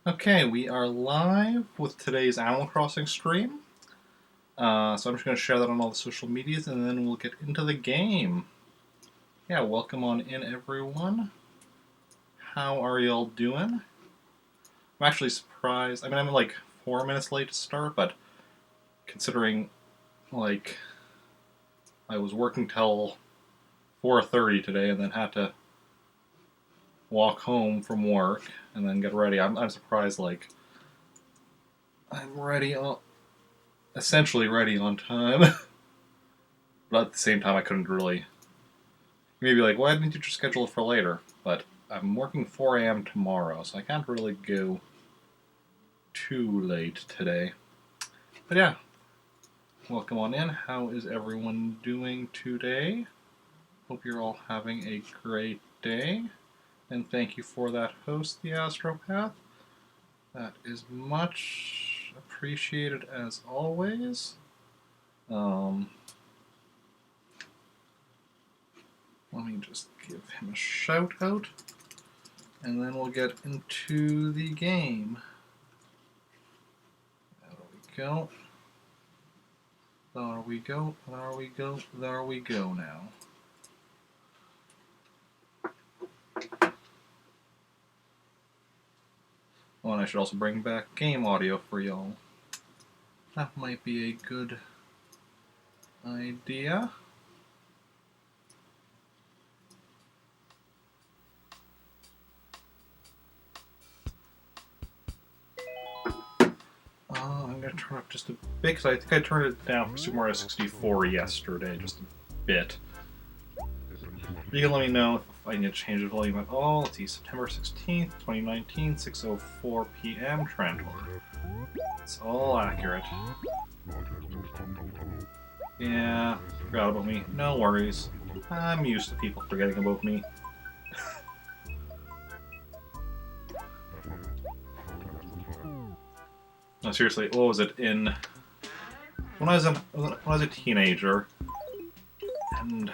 Okay, we are live with today's Animal Crossing stream. So I'm just going to share that on all the social medias and then we'll get into the game. Yeah, welcome on in, everyone. How are y'all doing? I'm actually surprised. I mean, I'm like 4 minutes late to start, but considering, like, I was working till 4:30 today and then had to walk home from work and then get ready, I'm surprised, like, I'm ready on, essentially ready on time. But at the same time, I couldn't really. Maybe like, why didn't you just schedule it for later? But I'm working 4 a.m. tomorrow, so I can't really go too late today. But yeah, welcome on in. How is everyone doing today? Hope you're all having a great day. And thank you for that host, the Astropath. That is much appreciated as always. Let me just give him a shout out, and then we'll get into the game. There we go. There we go. There we go. There we go now. Oh, and I should also bring back game audio for y'all. That might be a good idea. I'm going to turn up just a bit, because I think I turned it down for Super Mario 64 yesterday, just a bit. You can let me know if I need to change the volume at all. Let's see, September 16th, 2019, 6:04 p.m. Trantor. It's all accurate. Yeah, forgot about me. No worries. I'm used to people forgetting about me. No, seriously, what was it in... When I was a teenager, and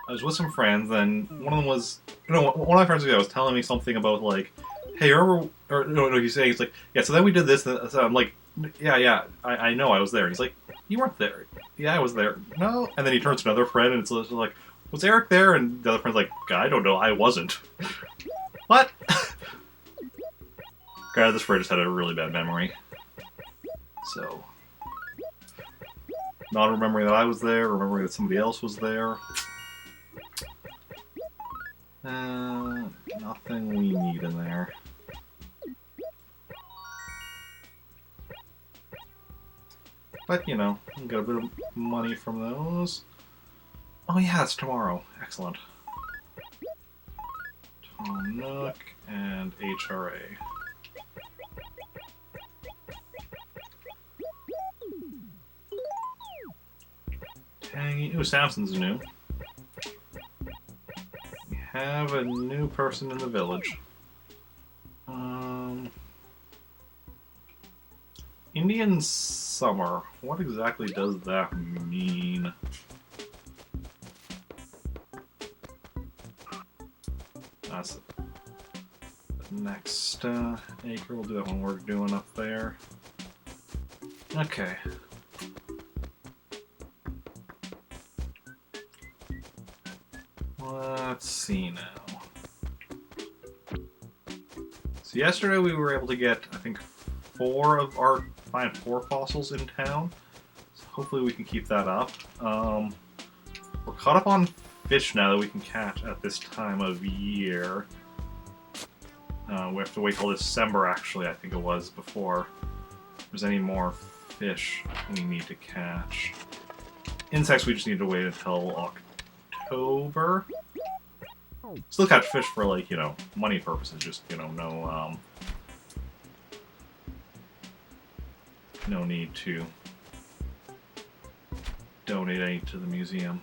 I was with some friends, and one of them was... one of my friends was telling me something about, like, hey, remember... Or, no, he's saying, it's like, yeah, so then we did this, so I'm like, yeah, I know I was there. And he's like, you weren't there. Yeah, I was there. No. And then he turns to another friend, and it's like, was Eric there? And the other friend's like, I don't know, I wasn't. What? God, this friend just had a really bad memory. So, not remembering that I was there, remembering that somebody else was there. Nothing we need in there. But, you know, we'll get a bit of money from those. Oh yeah, it's tomorrow. Excellent. Tom Nook and HRA. Tangy. Ooh, Samson's new. We have a new person in the village. Indian Summer. What exactly does that mean? That's the next acre. We'll do that when we're doing up there. Okay. Let's see now. So yesterday we were able to get, I think, find 4 fossils in town. So hopefully we can keep that up. We're caught up on fish now that we can catch at this time of year. We have to wait till December, actually, I think it was, before there's any more fish we need to catch. Insects we just need to wait until October. Still catch fish for, like, you know, money purposes, just, you know, no need to donate any to the museum.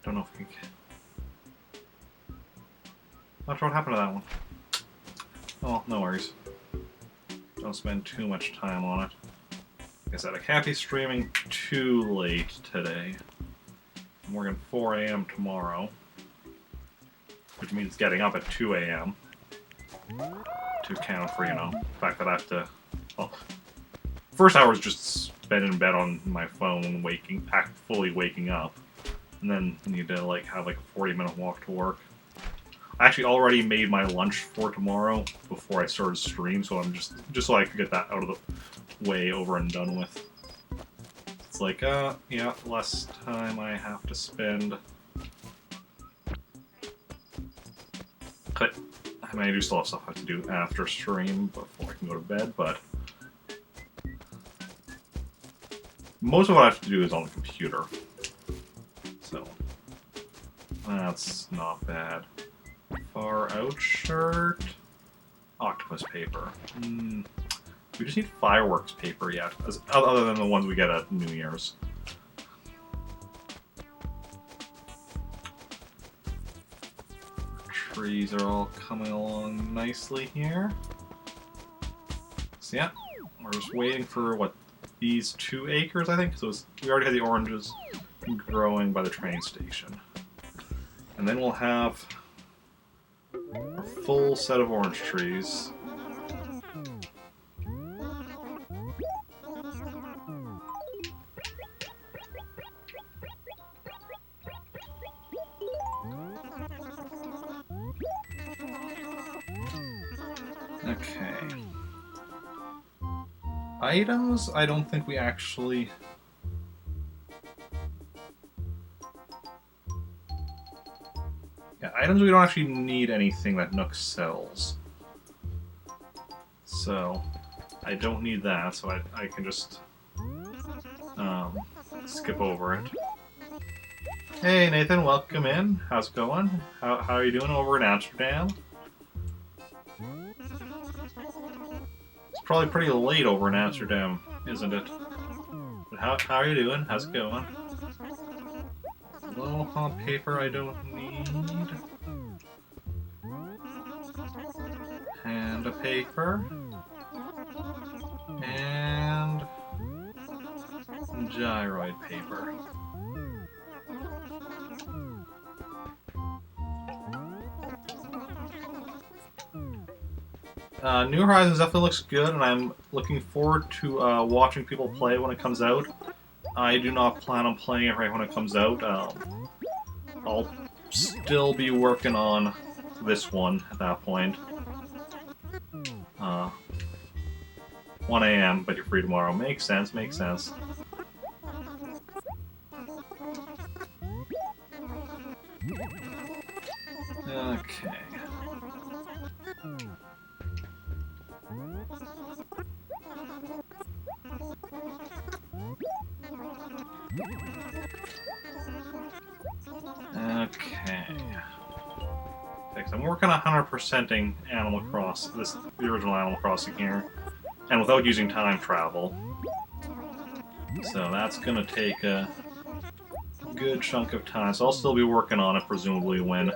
Don't know if we can... Not sure what happened to that one. Oh, no worries. Don't spend too much time on it. Like I said, I can't be streaming too late today. I'm working 4 a.m. tomorrow, which means getting up at 2 a.m. to account for, you know, the fact that I have to... Well, first hour is just spent in bed on my phone, fully waking up. And then need to, like, have, like, a 40-minute walk to work. I actually already made my lunch for tomorrow before I started stream, so I'm just so I could get that out of the way, over and done with. It's like, yeah, less time I have to spend. But, I mean, I do still have stuff I have to do after stream before I can go to bed, but most of what I have to do is on the computer. So, that's not bad. Far out shirt. Octopus paper. We just need fireworks paper yet, other than the ones we get at New Year's. Trees are all coming along nicely here. So yeah, we're just waiting for, what, these 2 acres, I think? So we already had the oranges growing by the train station. And then we'll have a full set of orange trees. Okay. Items, I don't think we actually... Yeah, items, we don't actually need anything that Nook sells. So, I don't need that, so I can just skip over it. Hey Nathan, welcome in. How's it going? How are you doing over in Amsterdam? It's probably pretty late over in Amsterdam, isn't it? But how are you doing? How's it going? Little hot paper I don't need. And a paper. And gyroid paper. New Horizons definitely looks good, and I'm looking forward to watching people play when it comes out. I do not plan on playing it right when it comes out. I'll still be working on this one at that point. 1 a.m., but you're free tomorrow. Makes sense, makes sense. Okay. Okay. Because I'm working on 100%ing Animal Crossing, the original Animal Crossing here, and without using time travel. So that's gonna take a good chunk of time. So I'll still be working on it, presumably when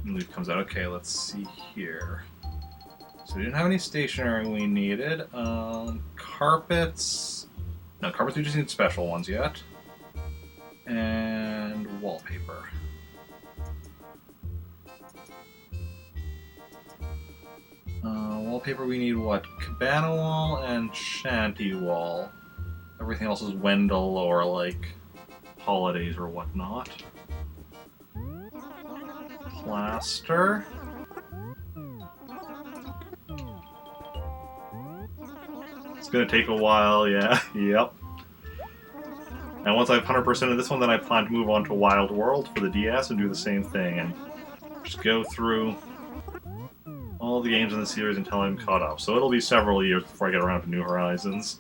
Leaf comes out. Okay, let's see here. So we didn't have any stationery we needed. Carpets. No, carpets we just need special ones yet. And wallpaper. Wallpaper we need what? Cabana wall and shanty wall. Everything else is Wendell or like holidays or whatnot. Plaster. It's gonna take a while, yeah. Yep. And once I've 100% of this one, then I plan to move on to Wild World for the DS and do the same thing, and just go through all the games in the series until I'm caught up. So it'll be several years before I get around to New Horizons.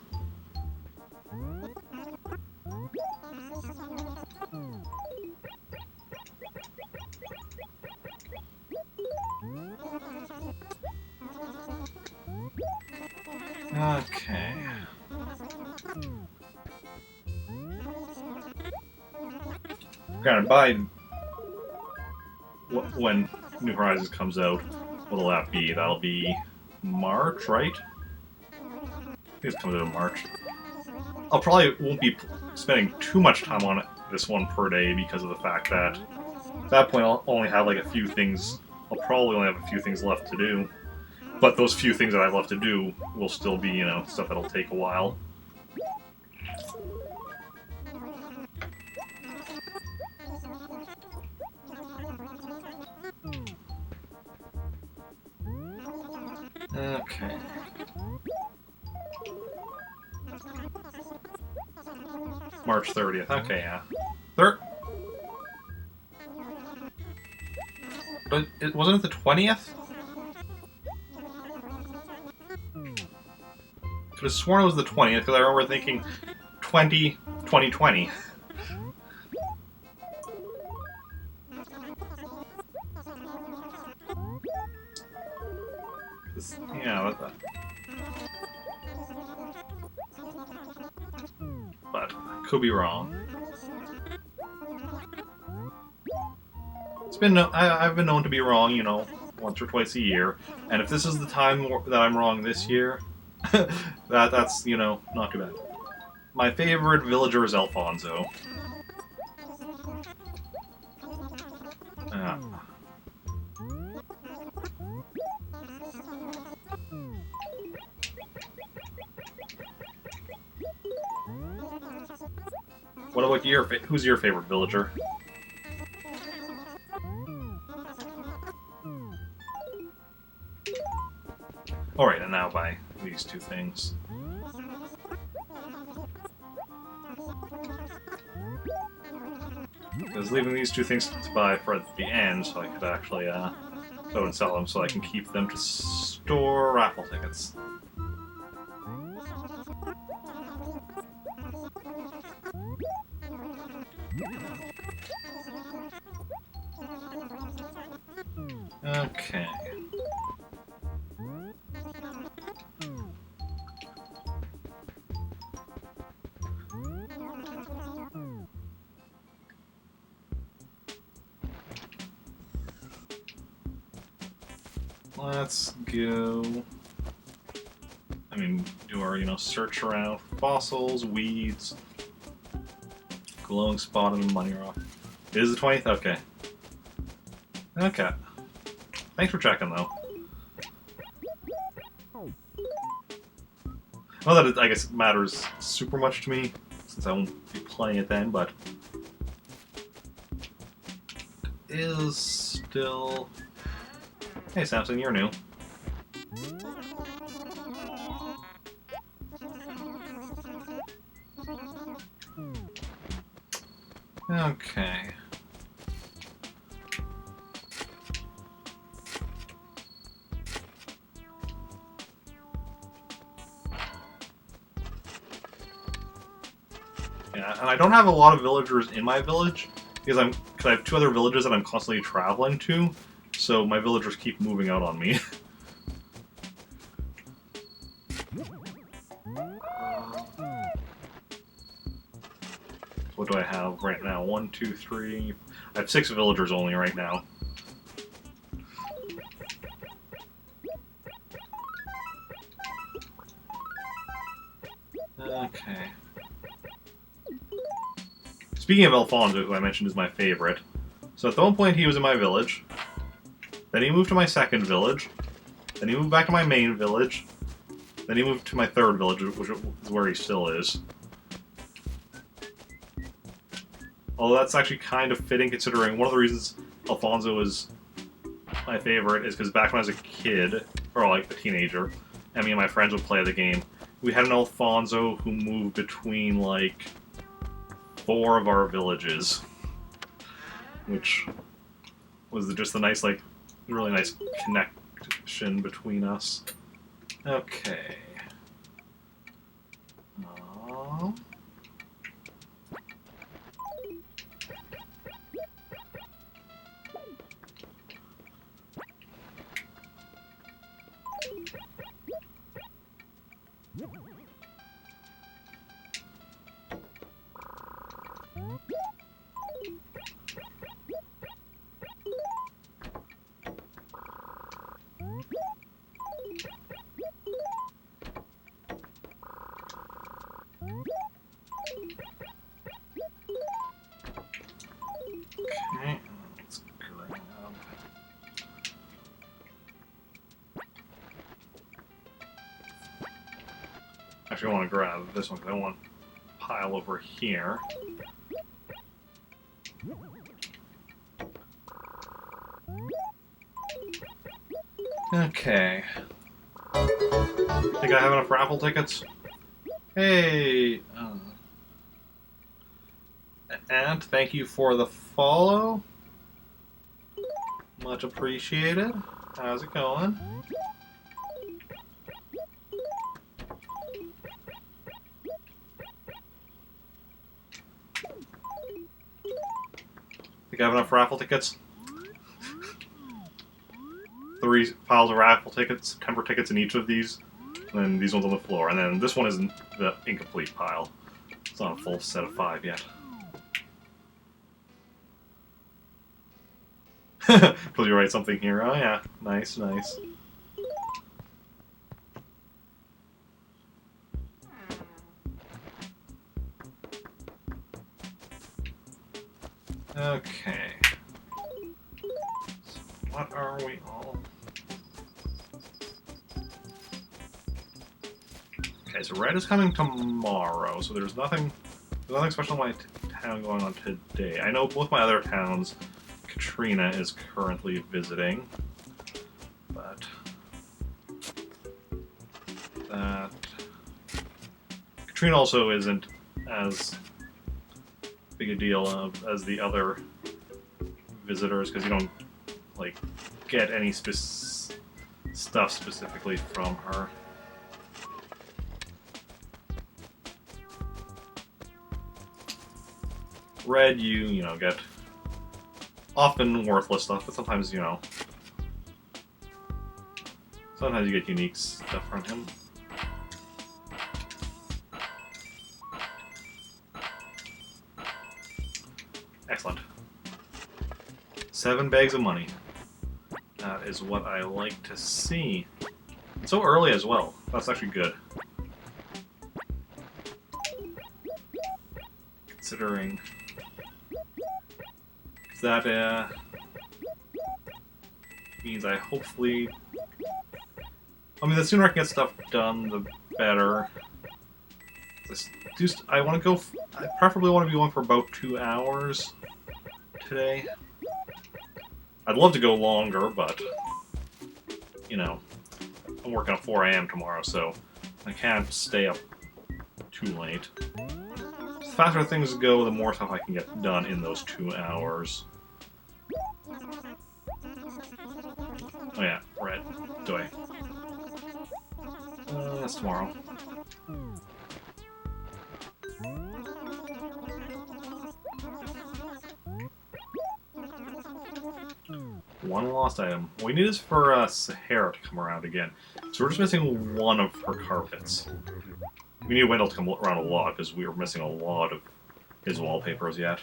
Okay. Granted, by when New Horizons comes out, What'll that be? That'll be March, right? I think it's coming in March. I'll probably won't be spending too much time on this one per day because of the fact that at that point I'll only have like a few things. I'll probably only have a few things left to do. But those few things that I have left to do will still be, you know, stuff that'll take a while. Okay. March 30th. Okay, yeah. But it wasn't it the 20th? I could have sworn it was the 20th because I remember thinking 2020. Yeah, but I could be wrong. It's been I've been known to be wrong, you know, once or twice a year. And if this is the time that I'm wrong this year, that's, you know, not too bad. My favorite villager is Alfonso. What about who's your favorite villager? Alright, and now buy these two things. I was leaving these two things to buy for the end, so I could actually go and sell them so I can keep them to store raffle tickets. Okay. Let's go. I mean, do our, you know, search around for fossils, weeds, glowing spot, and money rock. It is the 20th? Okay. Okay. Thanks for checking, though. Not that it, I guess, matters super much to me, since I won't be playing it then, but it is still... Hey, Samson, you're new. Okay. Yeah, and I don't have a lot of villagers in my village because I have two other villages that I'm constantly traveling to, so my villagers keep moving out on me. What do I have right now? 1, 2, 3. I have 6 villagers only right now. Okay. Speaking of Alfonso, who I mentioned is my favorite, so at one point he was in my village, then he moved to my second village, then he moved back to my main village, then he moved to my third village, which is where he still is. Although that's actually kind of fitting considering one of the reasons Alfonso is my favorite is because back when I was a kid, or like a teenager, and me and my friends would play the game, we had an Alfonso who moved between like 4 of our villages, which was just a nice, like, really nice connection between us. Okay. Actually, I want to grab this one because I want a pile over here. Okay. Think I have enough raffle tickets? Hey! And thank you for the follow. Much appreciated. How's it going? Think I have enough raffle tickets? 3 piles of raffle tickets, September tickets in each of these. And then these ones on the floor. And then this one is the incomplete pile. It's not a full set of 5 yet. Will you write something here? Oh yeah, nice, nice. Okay. So what are we all? Okay, so Red is coming tomorrow, so there's nothing special in my town going on today. I know both my other towns, Katrina is currently visiting, but that Katrina also isn't as big a deal as the other visitors because you don't like get any stuff specifically from her. Red, you know, get often worthless stuff, but sometimes, you know, sometimes you get unique stuff from him. Excellent. 7 bags of money. That is what I like to see. It's so early as well. That's actually good. Considering that means I hopefully... I mean, the sooner I can get stuff done, the better. I want to go... I preferably want to be going for about 2 hours today. I'd love to go longer, but, you know, I'm working at 4 AM tomorrow, so I can't stay up too late. The faster things go, the more stuff I can get done in those 2 hours. Oh yeah, Red. Do I? That's tomorrow. One lost item. What we need is for Sahara to come around again. So we're just missing one of her carpets. We need Wendell to come around a lot because we were missing a lot of his wallpapers yet.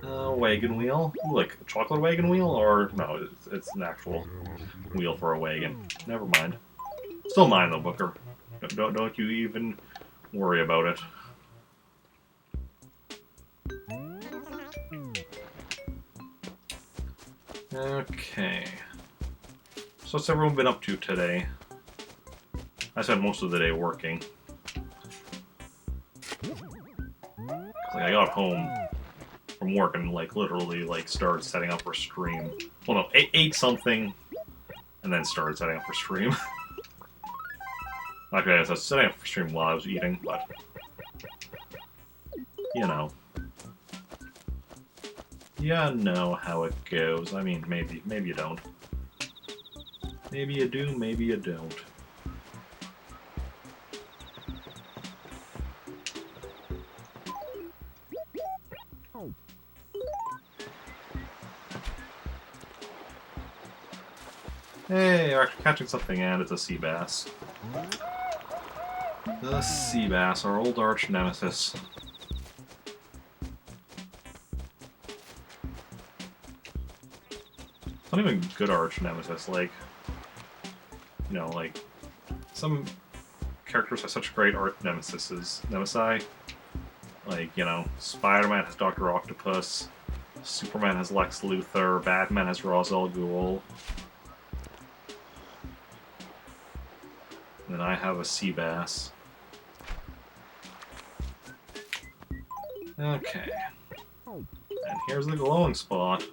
Wagon wheel? Ooh, like a chocolate wagon wheel? Or no, it's an actual wheel for a wagon. Never mind. Still mine though, Booker. Don't you even worry about it. Okay. So what's everyone been up to today? I spent most of the day working. Like I got home from work and like literally like started setting up for stream. Well, no, ate something and then started setting up for stream. Actually, I was setting up for stream while I was eating, but you know. You know how it goes. I mean, maybe you don't. Maybe you do, maybe you don't. Hey, we're actually catching something, and it's a sea bass. The sea bass, our old arch nemesis. It's not even good arch nemesis, like, you know, like, some characters have such great arch nemesi. Like, you know, Spider-Man has Dr. Octopus, Superman has Lex Luthor, Batman has Ra's al Ghul. And then I have a sea bass. Okay. And here's the glowing spot.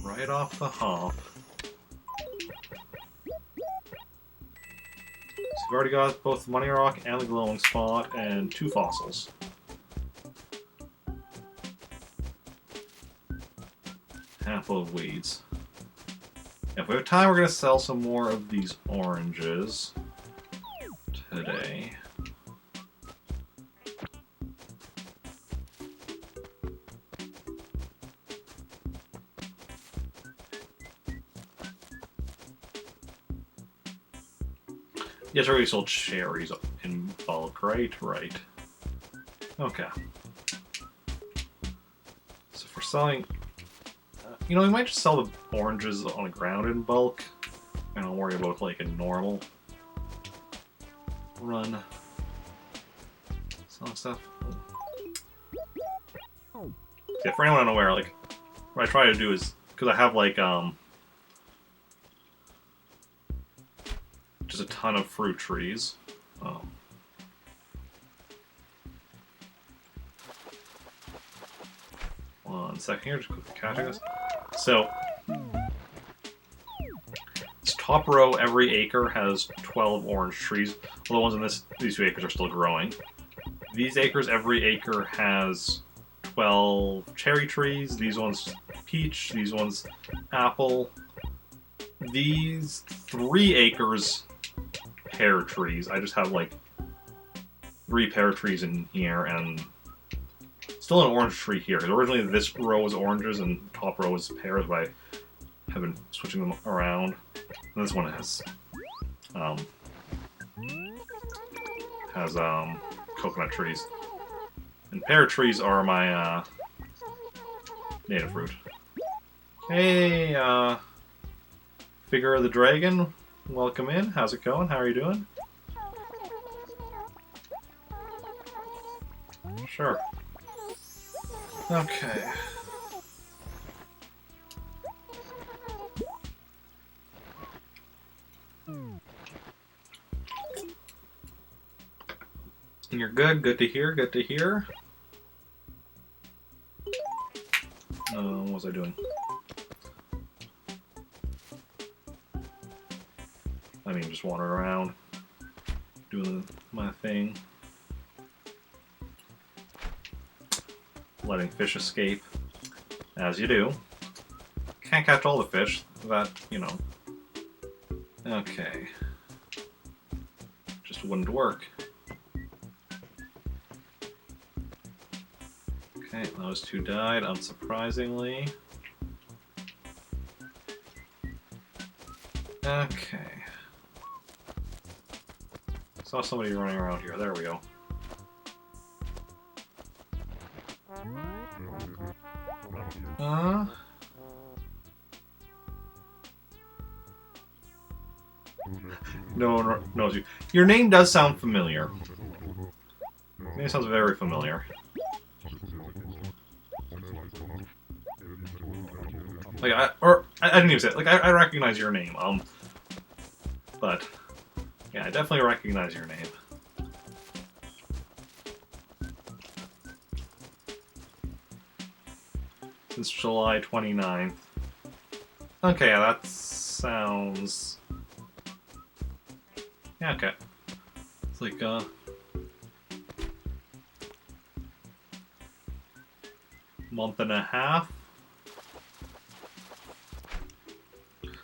Right off the hop. So we've already got both the Money Rock and the glowing spot and 2 fossils. Handful of weeds. If we have time, we're going to sell some more of these oranges today. Yes, I already sold cherries in bulk, right? Right. Okay. So if we're selling... you know, we might just sell the oranges on the ground in bulk. And I'll worry about, like, a normal run. Selling stuff. Yeah, for anyone unaware, like, what I try to do is... because I have, like, just a ton of fruit trees. One second here, just quickly catching this. So, this top row, every acre has 12 orange trees. Well, the ones in these 2 acres are still growing. These acres, every acre has 12 cherry trees. These ones peach. These ones apple. These 3 acres pear trees. I just have like 3 pear trees in here and still an orange tree here. Originally this row was oranges and the top row was pears, but I have been switching them around. And this one has coconut trees. And pear trees are my native fruit. Hey, Figure of the Dragon, welcome in. How's it going? How are you doing? Sure. Okay. You're good. Good to hear. Good to hear. What was I doing? I mean, just wandering around, doing my thing, letting fish escape, as you do. Can't catch all the fish, that, you know. Okay. Just wouldn't work. Okay, those 2 died, unsurprisingly. Okay. Saw somebody running around here. There we go. No one knows you. Your name does sound familiar. Your name sounds very familiar. Like, I didn't even say it. Like, I recognize your name. But, yeah, I definitely recognize your name. Since July 29th. Okay, yeah, that sounds... yeah, okay. It's like, month and a half?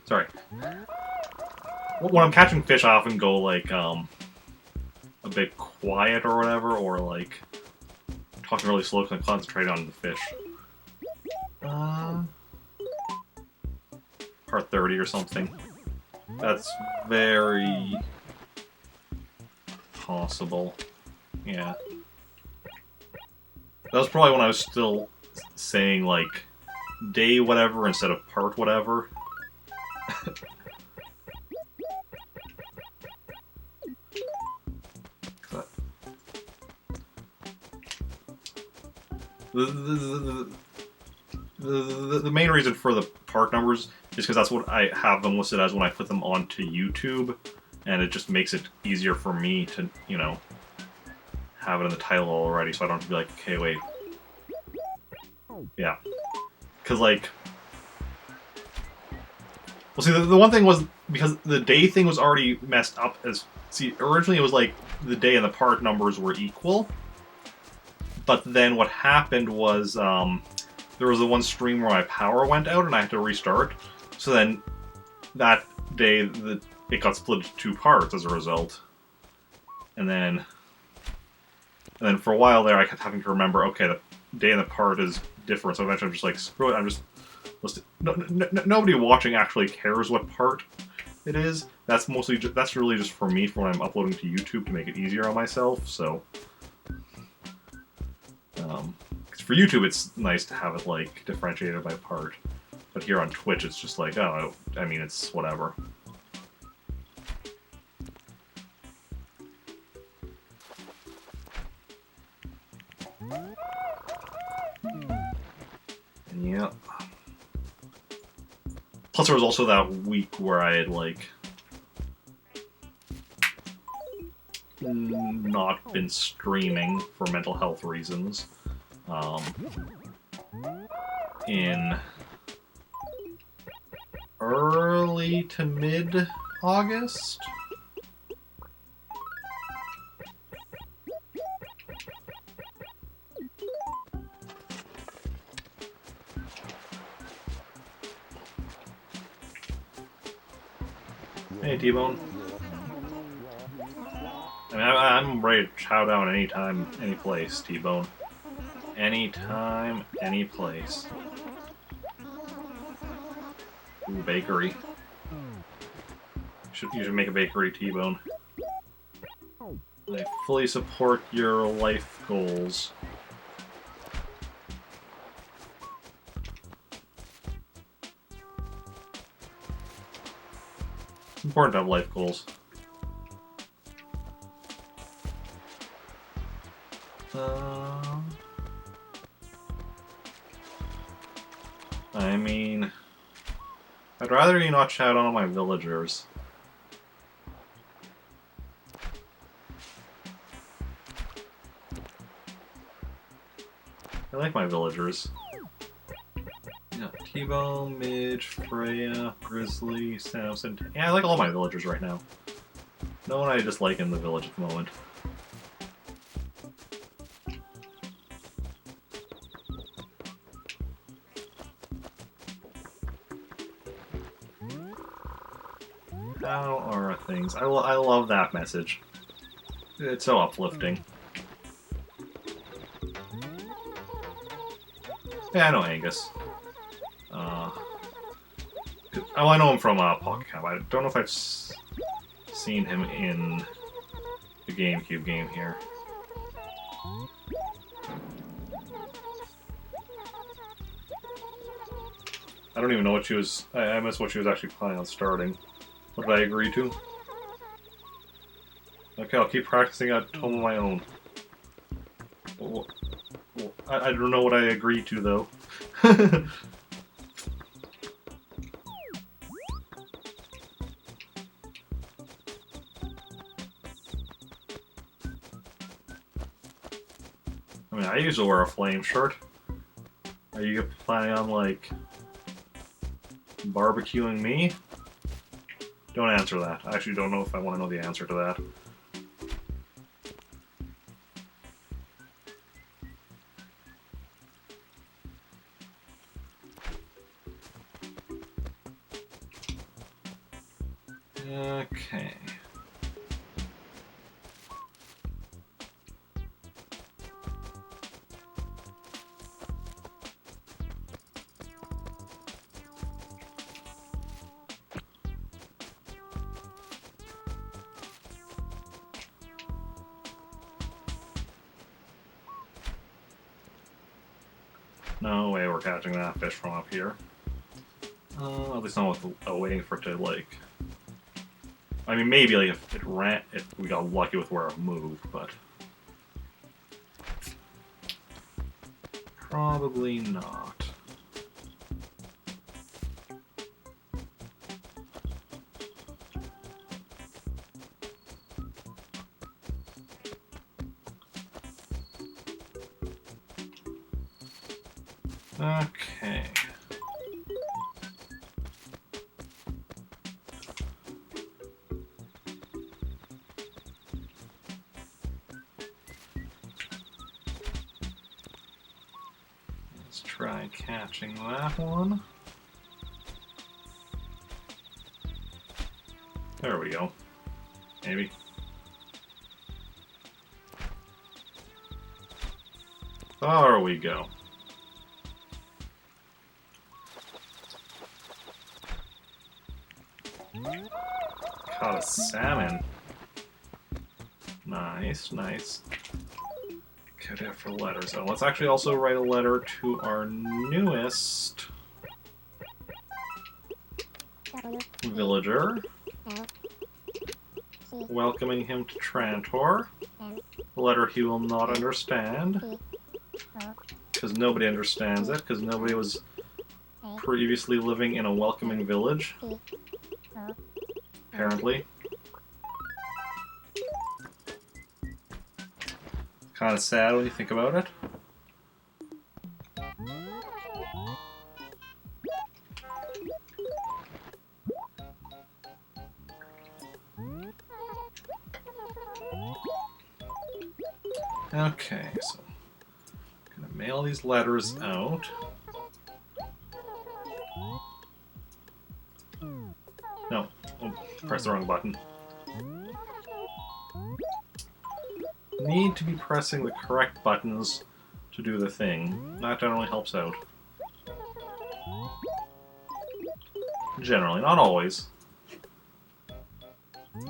Sorry. When I'm catching fish, I often go, like, a bit quiet or whatever, or, like, talking really slow because I'm concentrating on the fish. Part 30 or something. That's very possible. Yeah. That was probably when I was still saying, like, day whatever instead of part whatever. The main reason for the part numbers is because that's what I have them listed as when I put them onto YouTube, and it just makes it easier for me to, you know, have it in the title already, so I don't have to be like, okay, wait. Yeah. Because, like... Well, see, the one thing was, because the day thing was already messed up as... See, originally it was like, the day and the part numbers were equal. But then what happened was, there was the one stream where my power went out and I had to restart. So then, that day, it got split into 2 parts as a result. And then for a while there, I kept having to remember, okay, the day and the part is different, so eventually I'm just like, screw it, I'm just... nobody watching actually cares what part it is. That's mostly that's really just for me, for when I'm uploading to YouTube to make it easier on myself, so... 'cause for YouTube, it's nice to have it, like, differentiated by part. But here on Twitch, it's just like, oh, I mean, it's whatever. Yeah. Plus, there was also that week where I had, like, not been streaming for mental health reasons. In early to mid-August? Hey, T-Bone. I mean, I'm ready to chow down anytime, any place, T-Bone. Anytime, any place. Ooh, bakery. You should make a bakery, T-Bone. I fully support your life goals. It's important to have life goals. I mean... I'd rather you not shout on my villagers. I like my villagers. Yeah, T-Bone, Midge, Freya, Grizzly, Samson. Yeah, I like all my villagers right now. No one I dislike in the village at the moment. How are things? I love that message. It's so uplifting. Yeah, I know Angus. Oh, I know him from Pocket Camp. I don't know if I've seen him in the GameCube game here. I don't even know what she was... I missed what she was actually planning on starting. What did I agree to? Okay, I'll keep practicing at home on my own. Well, I don't know what I agreed to, though. I mean, I usually wear a flame shirt. Are you planning on, like, barbecuing me? Don't answer that. I actually don't know if I want to know the answer to that. Okay. No way we're catching that fish from up here. At least not with waiting for it to, like... I mean, maybe, like, if we got lucky with where it moved, but... Probably not. Okay. Let's try catching that one. There we go. Maybe. There we go. Caught a salmon. Nice, nice. Good it for letters. So let's actually also write a letter to our newest villager, welcoming him to Trantor. A letter he will not understand, because nobody understands it, because nobody was previously living in a welcoming village, apparently. Kind of sad when you think about it. Okay, so I'm gonna mail these letters out. No, oh, press the wrong button. Need to be pressing the correct buttons to do the thing. That generally helps out. Generally, not always.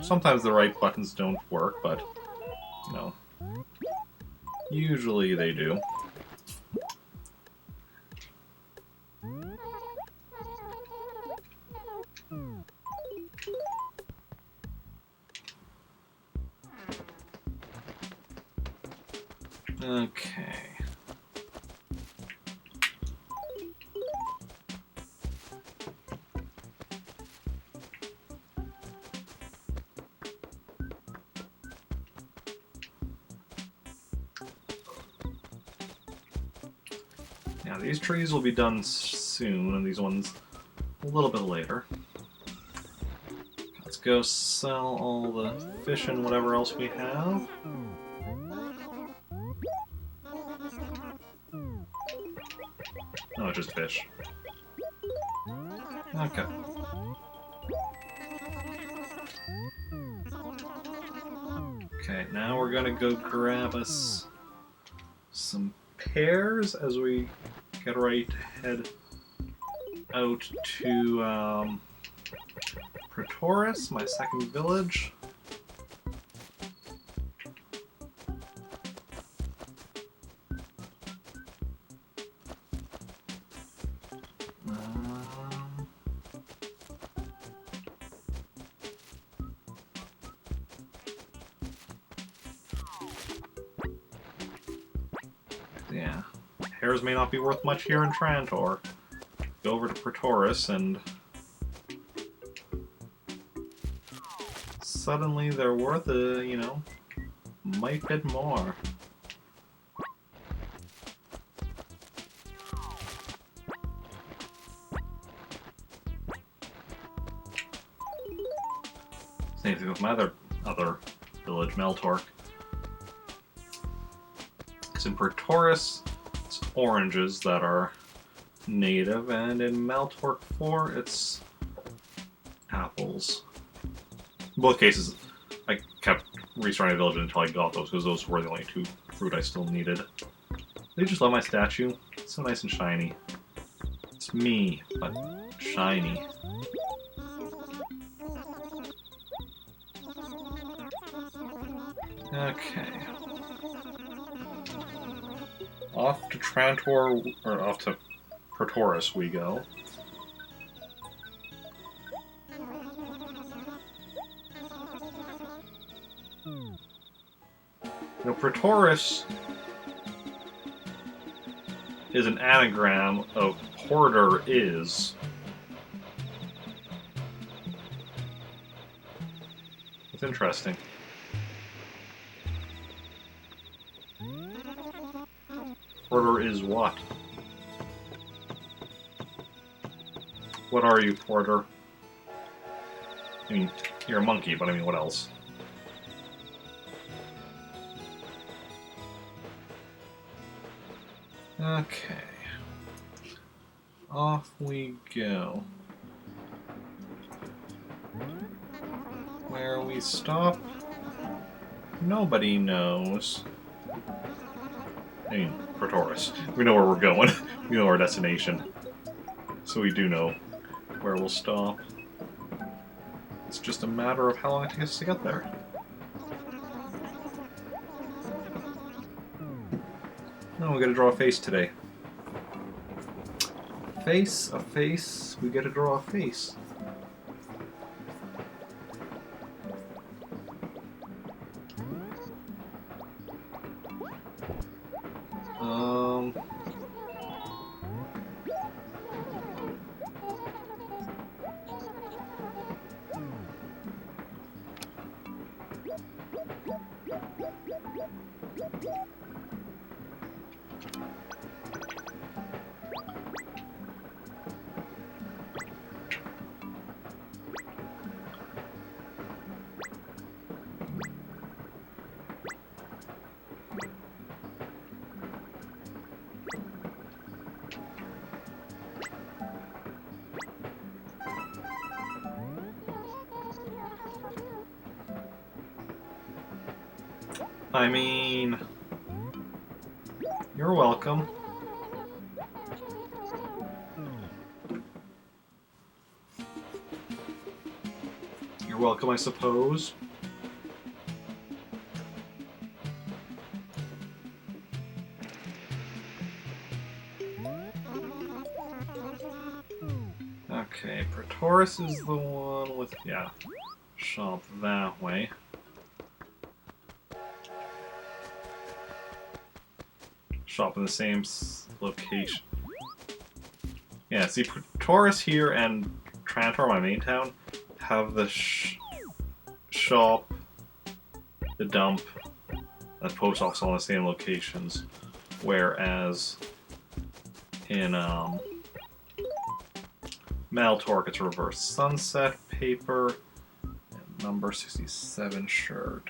Sometimes the right buttons don't work, but, you know, usually they do. Okay. Now these trees will be done soon, and these ones a little bit later. Let's go sell all the fish and whatever else we have. No, just fish. Okay. Okay, now we're gonna go grab us some pears as we get ready to head out to Pretoris, my second village. Yeah, pears may not be worth much here in Trantor. Go over to Pretoris and suddenly they're worth a, you know, might bit more. Same thing with my other village, Meltork. Because in Pretoris, it's oranges that are native, and in Meltork 4, it's apples. In both cases, I kept restarting the village until I got those, because those were the only two fruit I still needed. They just love my statue. It's so nice and shiny. It's me, but shiny. Okay. Off to Trantor, or off to Pretoris we go. Now, Pretoris is an anagram of Porter is. It's interesting. Porter is what? What are you, Porter? I mean, you're a monkey, but I mean, what else? Okay. Off we go. Where we stop, nobody knows. I mean, Praetoris. We know where we're going. We know our destination. So we do know where we'll stop. It's just a matter of how long it takes us to get there. No, we gotta draw a face today. A face, we gotta draw a face. I mean, you're welcome. You're welcome, I suppose. Okay, Praetoris is the one with, yeah, shop that way. Shop in the same location. Yeah, see, Praetoris here and Trantor, my main town, have the shop, the dump, and the post office all in the same locations. Whereas in Maltork, it's reversed. Sunset paper, and number 67 shirt.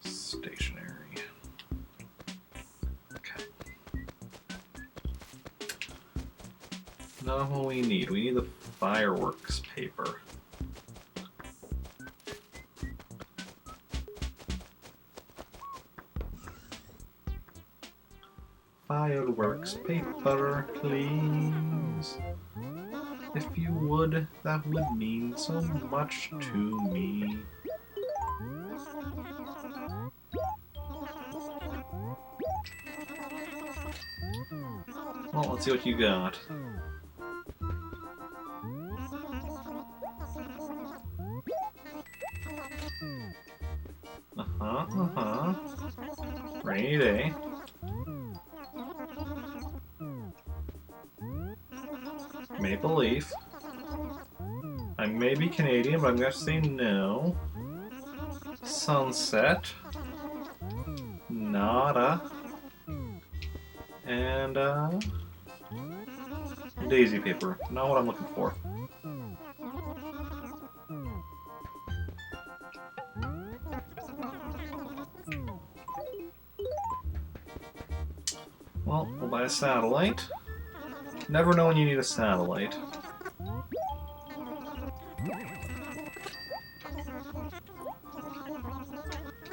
Stationery. Okay. Now what we need? We need the fireworks paper. Fireworks paper, please. If you would, that would mean so much to me. Well, let's see what you got. Rainy day. Maple Leaf. I may be Canadian, but I'm gonna say no. Sunset. Nada. And, daisy paper. Not what I'm looking for. Well, we'll buy a satellite. Never know when you need a satellite.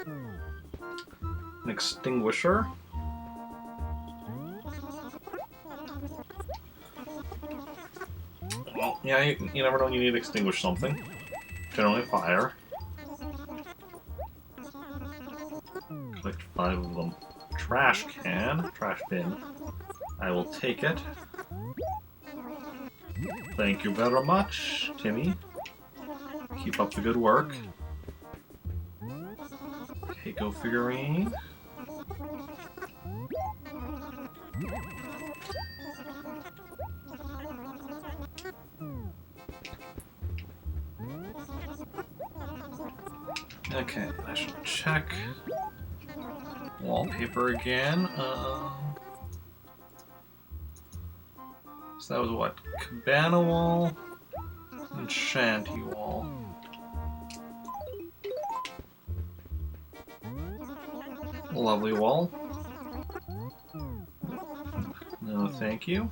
An extinguisher. Well, yeah, you never know when you need to extinguish something. Generally fire. Collect 5 of them. Trash can. Trash bin. I will take it. Thank you very much, Timmy. Keep up the good work. Keiko figurine. Okay, I should check wallpaper again. So that was what? Cabana Wall and Shanty Wall. Lovely wall. No, thank you.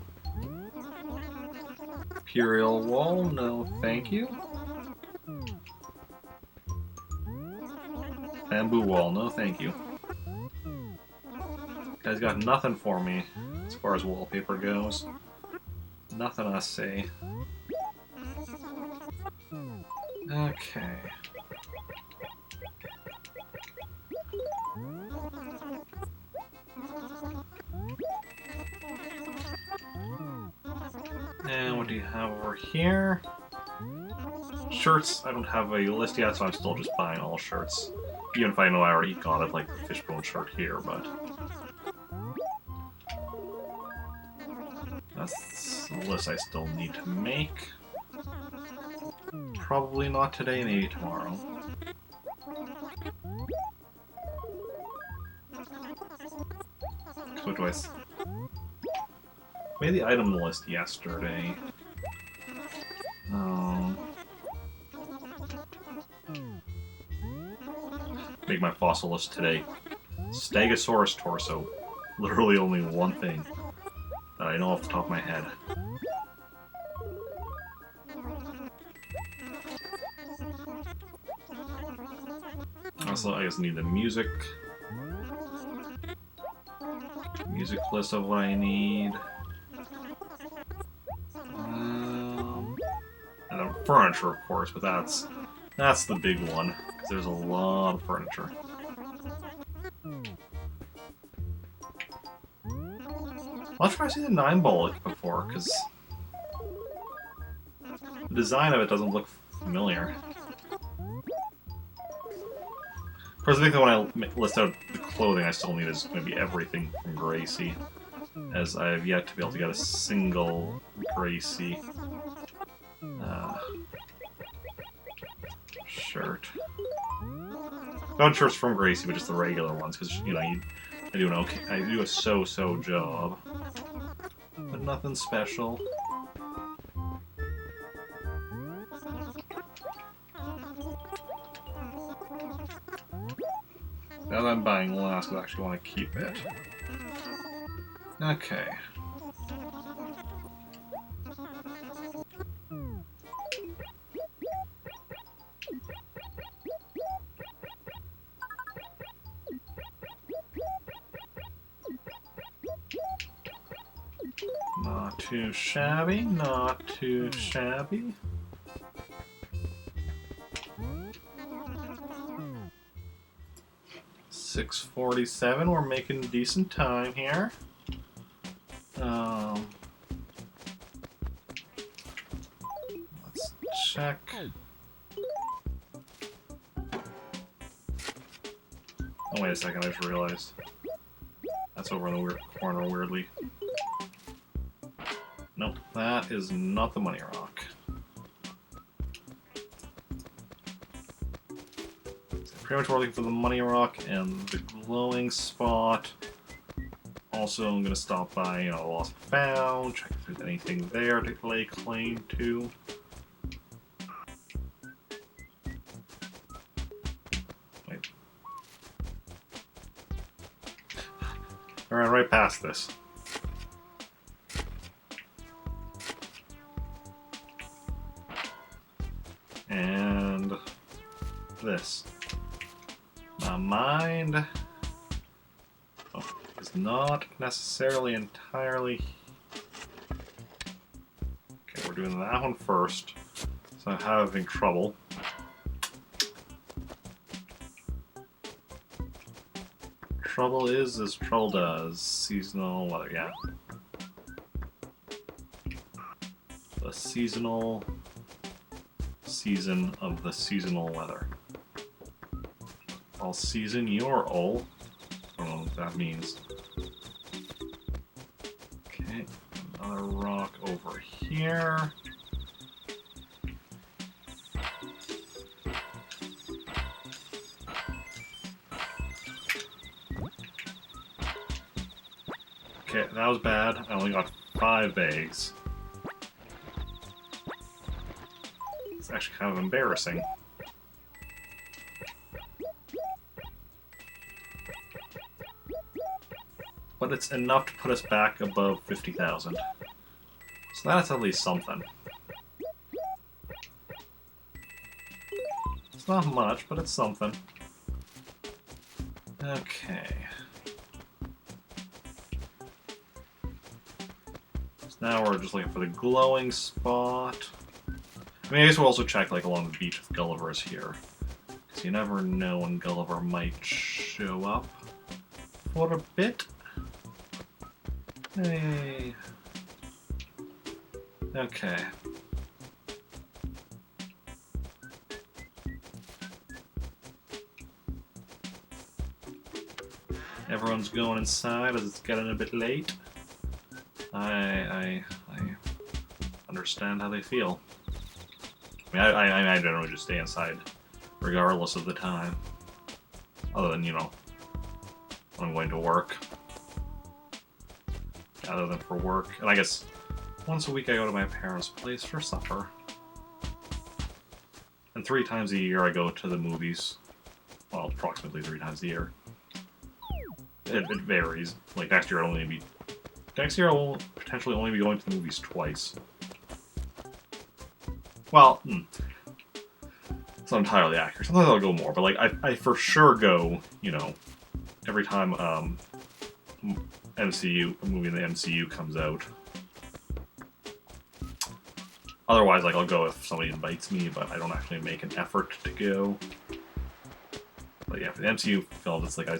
Imperial Wall, no, thank you. Bamboo Wall, no, thank you. Guys got nothing for me as far as wallpaper goes. Nothing I see. Okay. And what do you have over here? Shirts, I don't have a list yet, so I'm still just buying all shirts. Even if I know I already got it, like the Fishbone shirt here, but... that's the list I still need to make. Probably not today, maybe tomorrow. What do I... made the item list yesterday. Make my fossil list today. Stegosaurus torso. Literally only one thing that I know off the top of my head. Also, I just need the music list of what I need. And then furniture, of course, but that's the big one, because there's a lot of furniture. I'll try to see the 9-ball before, because the design of it doesn't look familiar. Of course, I think that when I list out the clothing I still need is going to be everything from Gracie, as I have yet to be able to get a single Gracie shirt. Not shirts from Gracie, but just the regular ones, because, you know, I do a so-so job. But nothing special. Now that I'm buying last, because I actually want to keep it. Okay. Not too shabby, not too shabby. $6.47, we're making decent time here. Let's check. Oh, wait a second, I just realized. That's over in the weird corner, weirdly. Nope, that is not the money rock. So pretty much we're looking for the money rock and the glowing spot. Also, I'm going to stop by, you know, Lost and Found, check if there's anything there to lay claim to. Wait. I ran right past this. And this. My mind is not necessarily entirely... Okay, we're doing that one first. So I'm having trouble. Trouble is as trouble does. Seasonal weather, yeah. The seasonal season of the seasonal weather. I'll season your ole. I don't know what that means. Okay, another rock over here. Okay, that was bad. I only got 5 eggs. actually kind of embarrassing. But it's enough to put us back above 50,000. So that's at least something. It's not much, but it's something. Okay. So now we're just looking for the glowing spot. I mean, I guess we'll also check like along the beach if Gulliver's here. Because you never know when Gulliver might show up for a bit. Hey. Okay. Everyone's going inside as it's getting a bit late. I understand how they feel. I mean, I generally just stay inside, regardless of the time. Other than, you know, when I'm going to work. Other than for work. And I guess once a week I go to my parents' place for supper. And 3 times a year I go to the movies. Well, approximately 3 times a year. It varies. Like next year I'll potentially only be going to the movies twice. Well, it's not entirely accurate. Sometimes I'll go more, but like I for sure go, you know, every time a movie in the MCU comes out. Otherwise, like I'll go if somebody invites me, but I don't actually make an effort to go. But yeah, for the MCU films, it's like I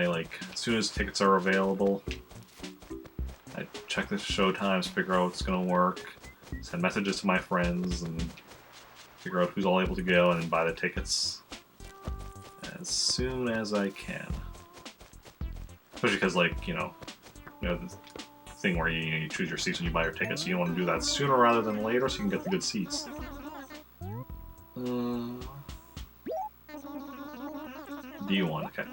like as soon as tickets are available, I check the show times, figure out what's gonna work, send messages to my friends, and figure out who's all able to go, and then buy the tickets as soon as I can. Especially because, like, you know the thing where you choose your seats when you buy your tickets, so you want to do that sooner rather than later, so you can get the good seats. D1, okay.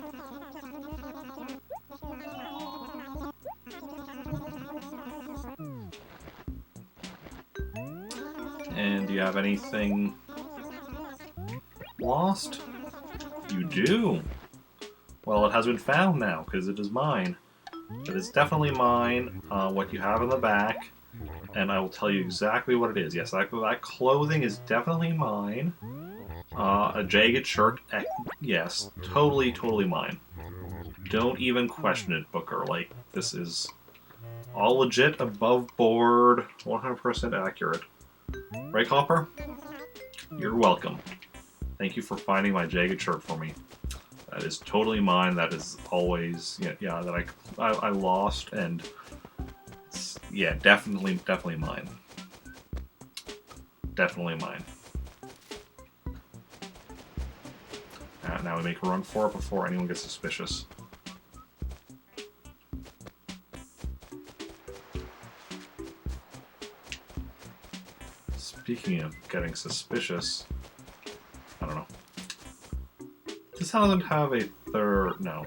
And do you have anything lost? You do! Well, it has been found now, because it is mine. It is definitely mine, what you have in the back, and I will tell you exactly what it is. Yes, that clothing is definitely mine. A jagged shirt, yes, totally mine. Don't even question it, Booker. Like, this is all legit, above board, 100% accurate. Right, Hopper? You're welcome. Thank you for finding my jagged shirt for me. That is totally mine. That is always, yeah, that I lost, and it's, yeah, definitely mine. Definitely mine. Now we make a run for it before anyone gets suspicious. Speaking of getting suspicious, I don't know. This one doesn't have a third. No.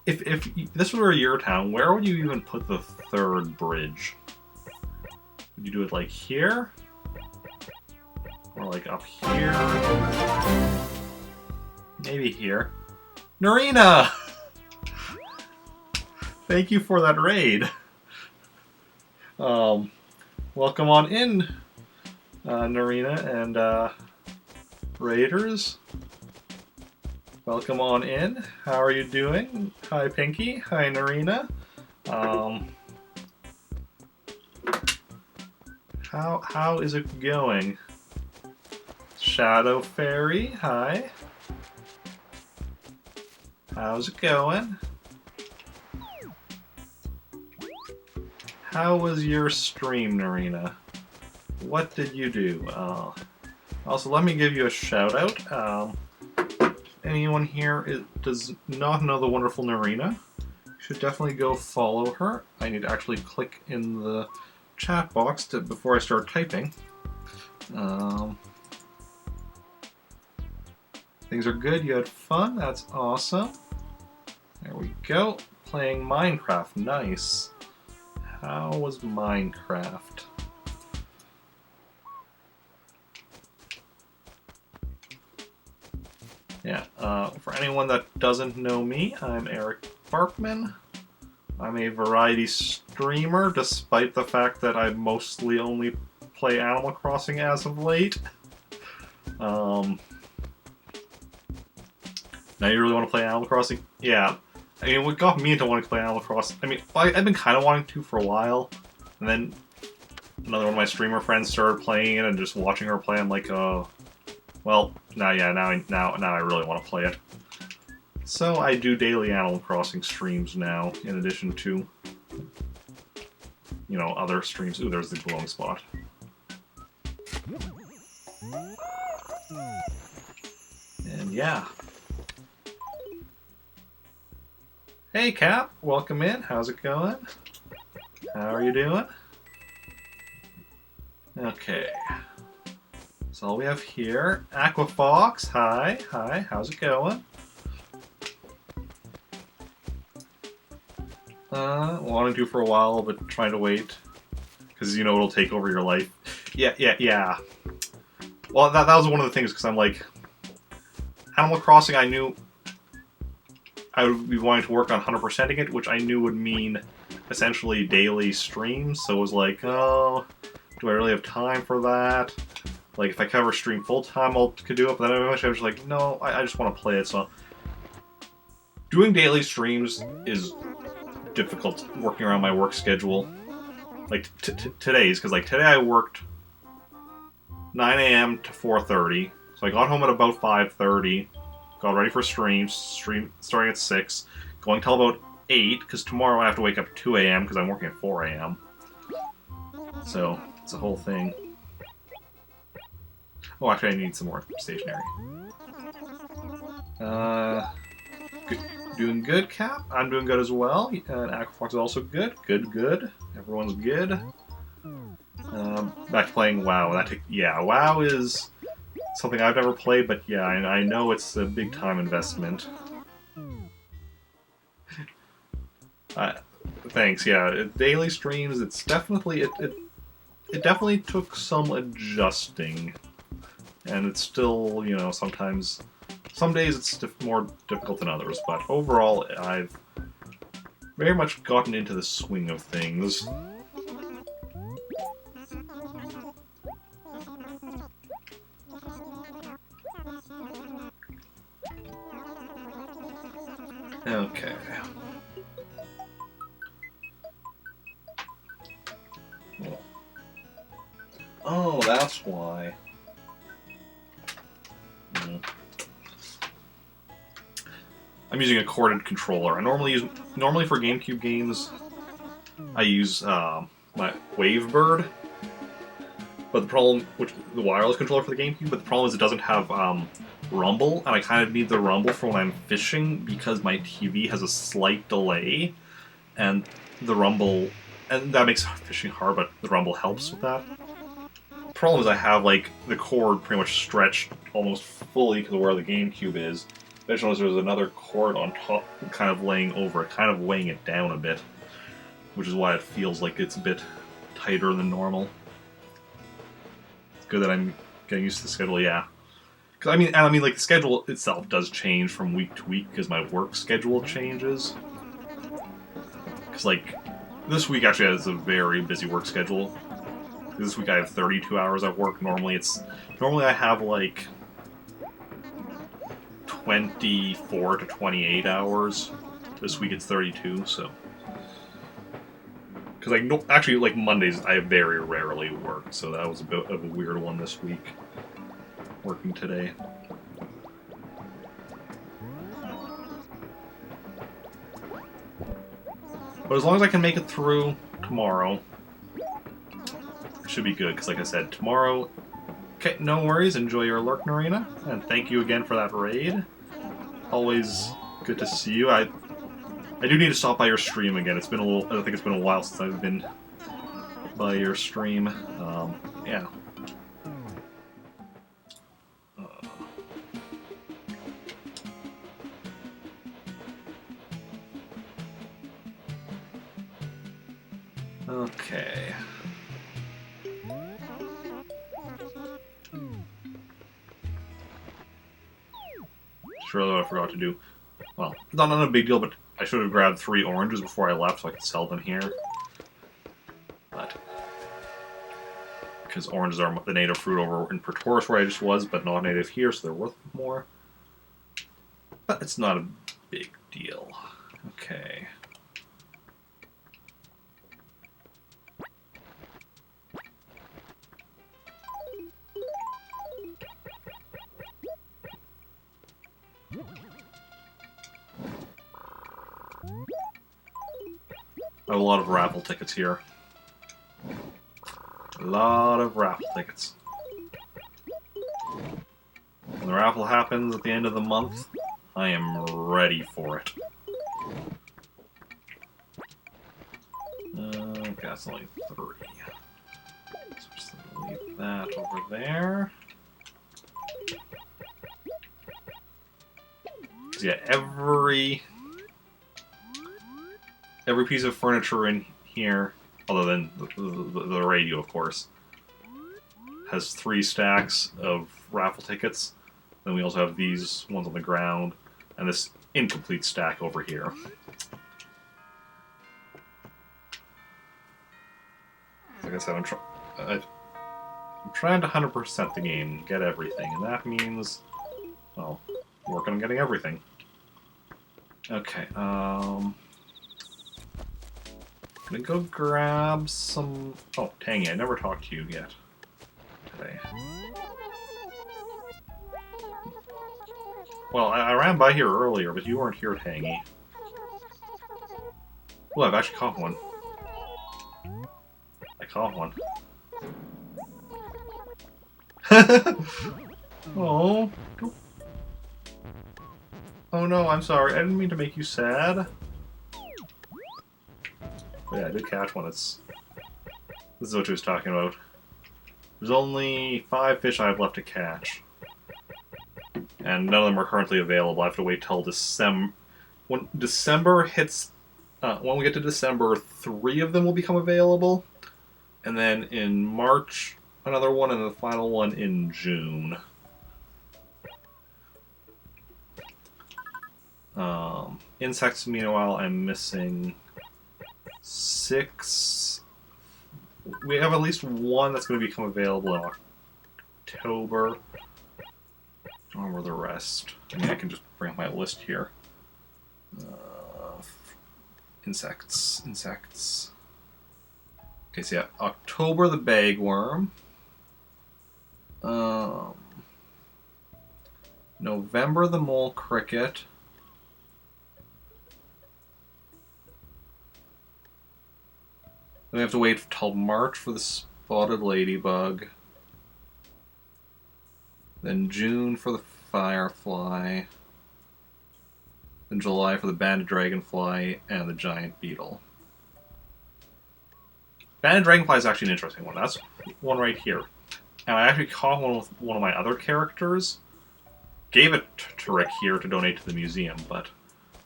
If this were your town, where would you even put the third bridge? Would you do it like here? Or like up here? Maybe here. Narina! Thank you for that raid. Welcome on in, Narina and raiders. Welcome on in. How are you doing? Hi, Pinky. Hi, Narina. How is it going? Shadow Fairy, hi. How's it going? How was your stream, Narina? What did you do? Also, let me give you a shout out. Anyone here does not know the wonderful Narina, you should definitely go follow her. I need to actually click in the chat box before I start typing. Things are good, you had fun, that's awesome. There we go. Playing Minecraft. Nice. How was Minecraft? Yeah, for anyone that doesn't know me, I'm Eric Barkman. I'm a variety streamer, despite the fact that I mostly only play Animal Crossing as of late. Now you really want to play Animal Crossing? Yeah. I mean, what got me into wanting to play Animal Crossing... I mean, I've been kind of wanting to for a while, and then another one of my streamer friends started playing it and just watching her play. I'm like, well, now I really want to play it. So I do daily Animal Crossing streams now, in addition to, you know, other streams. Ooh, there's the glowing spot. And yeah. Hey Cap, welcome in. How's it going? How are you doing? Okay. So all we have here, Aquafox, hi, how's it going? Wanting to for a while, but trying to wait. Because, you know, it'll take over your life. Yeah. Well, that was one of the things, because I'm like... Animal Crossing, I knew I would be wanting to work on 100%ing it, which I knew would mean essentially daily streams, so it was like, oh, do I really have time for that? Like, if I cover stream full-time, I could do it, but then eventually I was like, no, I just want to play it, so... Doing daily streams is difficult working around my work schedule. Like, today's, because, like, today I worked 9 a.m. to 4:30, so I got home at about 5:30, got ready for stream starting at 6, going till about 8, because tomorrow I have to wake up at 2 a.m. because I'm working at 4 a.m. So, it's a whole thing. Oh, actually I need some more stationery. Doing good, Cap? I'm doing good as well. And Aquafox is also good. Good. Everyone's good. Back to playing WoW. WoW is something I've never played, but yeah, I know it's a big time investment. Thanks. Yeah, daily streams. It's definitely it definitely took some adjusting, and it's still, you know, sometimes. Some days it's more difficult than others, but overall I've very much gotten into the swing of things. Okay. Oh, that's why. I'm using a corded controller. I normally for GameCube games, I use my Wavebird. But the problem, the wireless controller for the GameCube, but the problem is it doesn't have rumble, and I kind of need the rumble for when I'm fishing because my TV has a slight delay, and the rumble, and that makes fishing hard, but the rumble helps with that. The problem is I have like the cord pretty much stretched almost fully because of where the GameCube is. Additionally, there's another cord on top, kind of laying over it, kind of weighing it down a bit, which is why it feels like it's a bit tighter than normal. It's good that I'm getting used to the schedule, yeah. Cause I mean, like the schedule itself does change from week to week because my work schedule changes. Because like this week actually has a very busy work schedule. This week I have 32 hours at work. Normally I have like 24 to 28 hours. This week it's 32, so. Because actually, like Mondays, I very rarely work, so that was a bit of a weird one this week. Working today. But as long as I can make it through tomorrow, it should be good. Because, like I said, tomorrow. Okay, no worries. Enjoy your Lurk, Narina, and thank you again for that raid. Always good to see you. I do need to stop by your stream again. It's been I think it's been a while since I've been by your stream. Yeah. Okay. Surely what I forgot to do. Well, not a big deal, but I should have grabbed 3 oranges before I left so I could sell them here. But because oranges are the native fruit over in Praetorius where I just was, but not native here, so they're worth more. But it's not a big deal. Okay. I have a lot of raffle tickets here. A lot of raffle tickets. When the raffle happens at the end of the month, I am ready for it. Okay, that's only 30. So just leave that over there. So yeah, every piece of furniture in here, other than the radio, of course, has 3 stacks of raffle tickets. Then we also have these ones on the ground, and this incomplete stack over here. Like I said, I'm trying to 100% the game, get everything, and that means, well, working on getting everything. Okay, I'm gonna go grab some... Oh, Tangy, I never talked to you yet today. Well, I ran by here earlier, but you weren't here, Tangy. Oh, I've actually caught one. I caught one. Oh. Oh no, I'm sorry. I didn't mean to make you sad. But yeah, I did catch one. This is what she was talking about. There's only 5 fish I have left to catch. And none of them are currently available. I have to wait till December. When December hits... when we get to December, 3 of them will become available. And then in March, another one, and the final one in June. Insects, meanwhile, I'm missing 6. We have at least 1 that's going to become available in October. I don't remember the rest. I mean, I can just bring up my list here. Insects. Okay, so yeah, October the bagworm. November the mole cricket. Then we have to wait till March for the spotted ladybug. Then June for the firefly. Then July for the banded dragonfly and the giant beetle. Banded dragonfly is actually an interesting one. That's one right here. And I actually caught one with one of my other characters. Gave it to Rick here to donate to the museum, but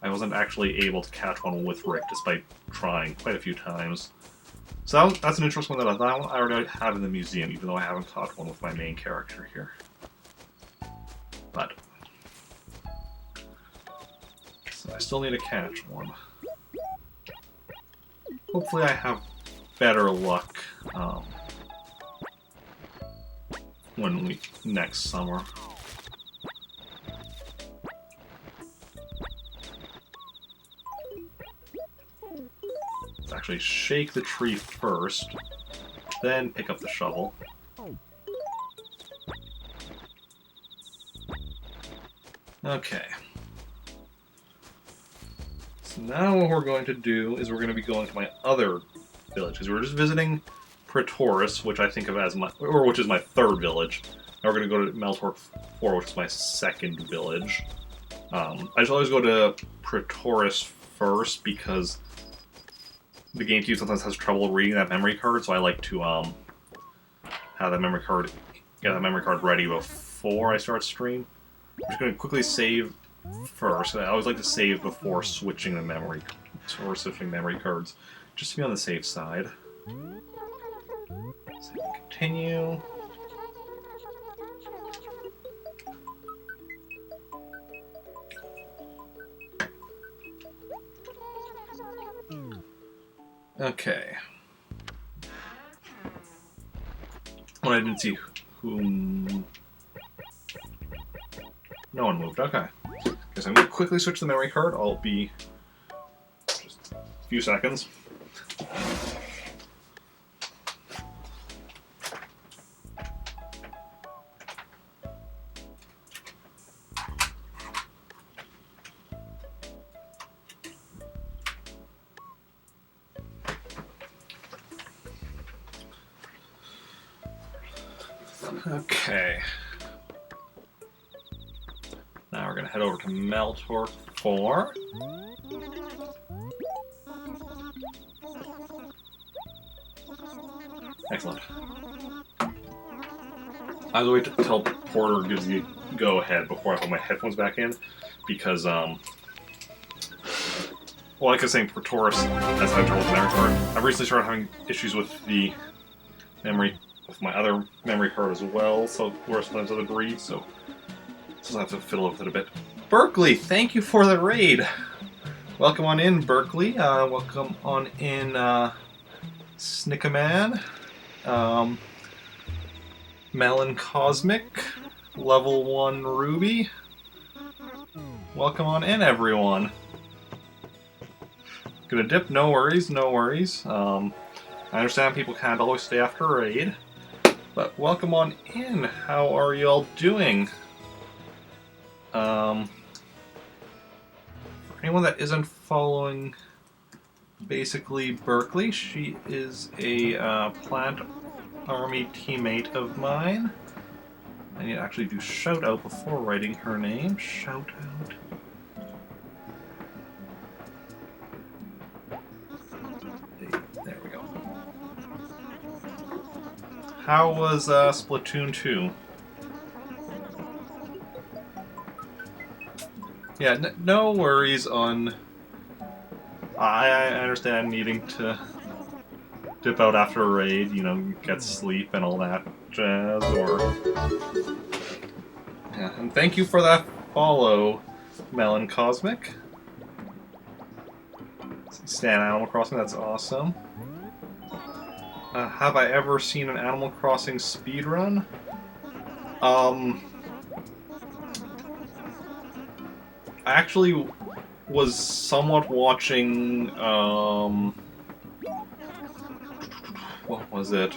I wasn't actually able to catch one with Rick despite trying quite a few times. So that's an interesting one that I already have in the museum, even though I haven't caught one with my main character here. But so I still need to catch one. Hopefully I have better luck next summer. Let's actually shake the tree first, then pick up the shovel. Okay. So now what we're going to do is we're going to be going to my other village, because we're just visiting Praetorius, which I think of as which is my 3rd village. Now we're going to go to Meltork 4, which is my 2nd village. I just always go to Praetorius first because the GameCube sometimes has trouble reading that memory card, so I like to have that memory card, get that memory card ready before I start stream. I'm just going to quickly save first. I always like to save before switching the memory cards, just to be on the safe side. So continue. Okay. Well, I didn't see whom. No one moved. Okay. Guess I'm going to quickly switch the memory card. I'll be just a few seconds. Okay. Now we're going to head over to Meltor 4. Excellent. I was waiting until Porter gives the go-ahead before I put my headphones back in, because, well, like I was saying, for Taurus, that's how I trouble with the memory card. I've recently started having issues with the memory, with my other memory card as well, so where sometimes I'll agree, so I have to fiddle with it a bit. Berkeley, thank you for the raid. Welcome on in, Berkeley. Welcome on in, Snickaman. Melon Cosmic. Level 1 Ruby. Welcome on in, everyone. Gonna dip? No worries, no worries. I understand people can't always stay after a raid, but welcome on in. How are y'all doing? For anyone that isn't following, basically Berkeley, she is a Plant Army teammate of mine. I need to actually do shout out before writing her name. Shout out. There we go. How was Splatoon 2? Yeah, no worries on... I understand needing to dip out after a raid, you know, get sleep and all that jazz, or... Yeah, and thank you for that follow, Melon Cosmic. Stan Animal Crossing, that's awesome. Have I ever seen an Animal Crossing speedrun? I actually was somewhat watching, what was it?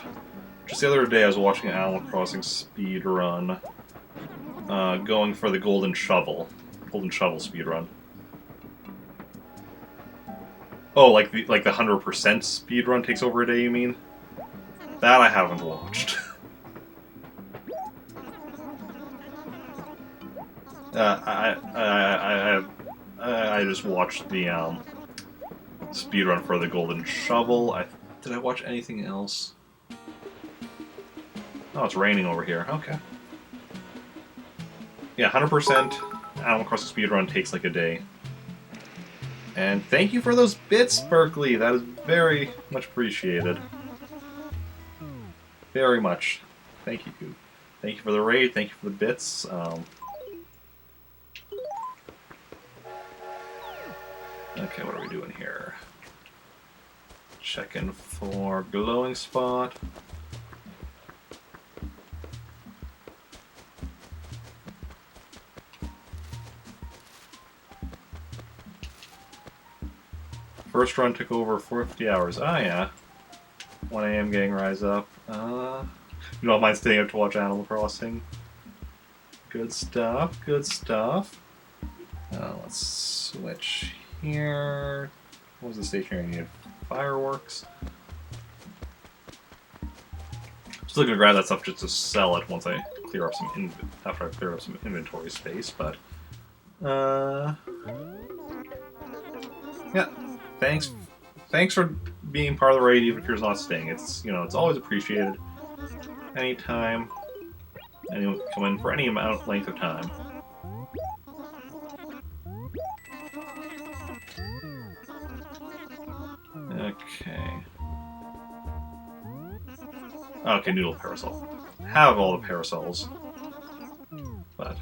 Just the other day I was watching an Animal Crossing speedrun, going for the Golden Shovel speedrun. Oh, like the 100% speedrun takes over a day, you mean? That I haven't watched. I just watched the speedrun for the Golden Shovel. Did I watch anything else? Oh, it's raining over here. Okay. Yeah, 100% Animal Crossing speedrun takes like a day. And thank you for those bits, Berkeley. That is very much appreciated. Very much. Thank you. Thank you for the raid. Thank you for the bits. Okay, what are we doing here? Checking for glowing spot. First run took over 50 hours. Ah, yeah. 1 AM getting rise up. You don't mind staying up to watch Animal Crossing? Good stuff, good stuff. Let's switch here. What was the station here? I needed fireworks. Just looking to grab that stuff just to sell it once I clear up some after I clear up some inventory space, but yeah. Thanks for being part of the raid, even if you're not staying. It's, you know, it's always appreciated. Anytime anyone can come in for any length of time. Okay. Okay, noodle parasol. Have all the parasols. But...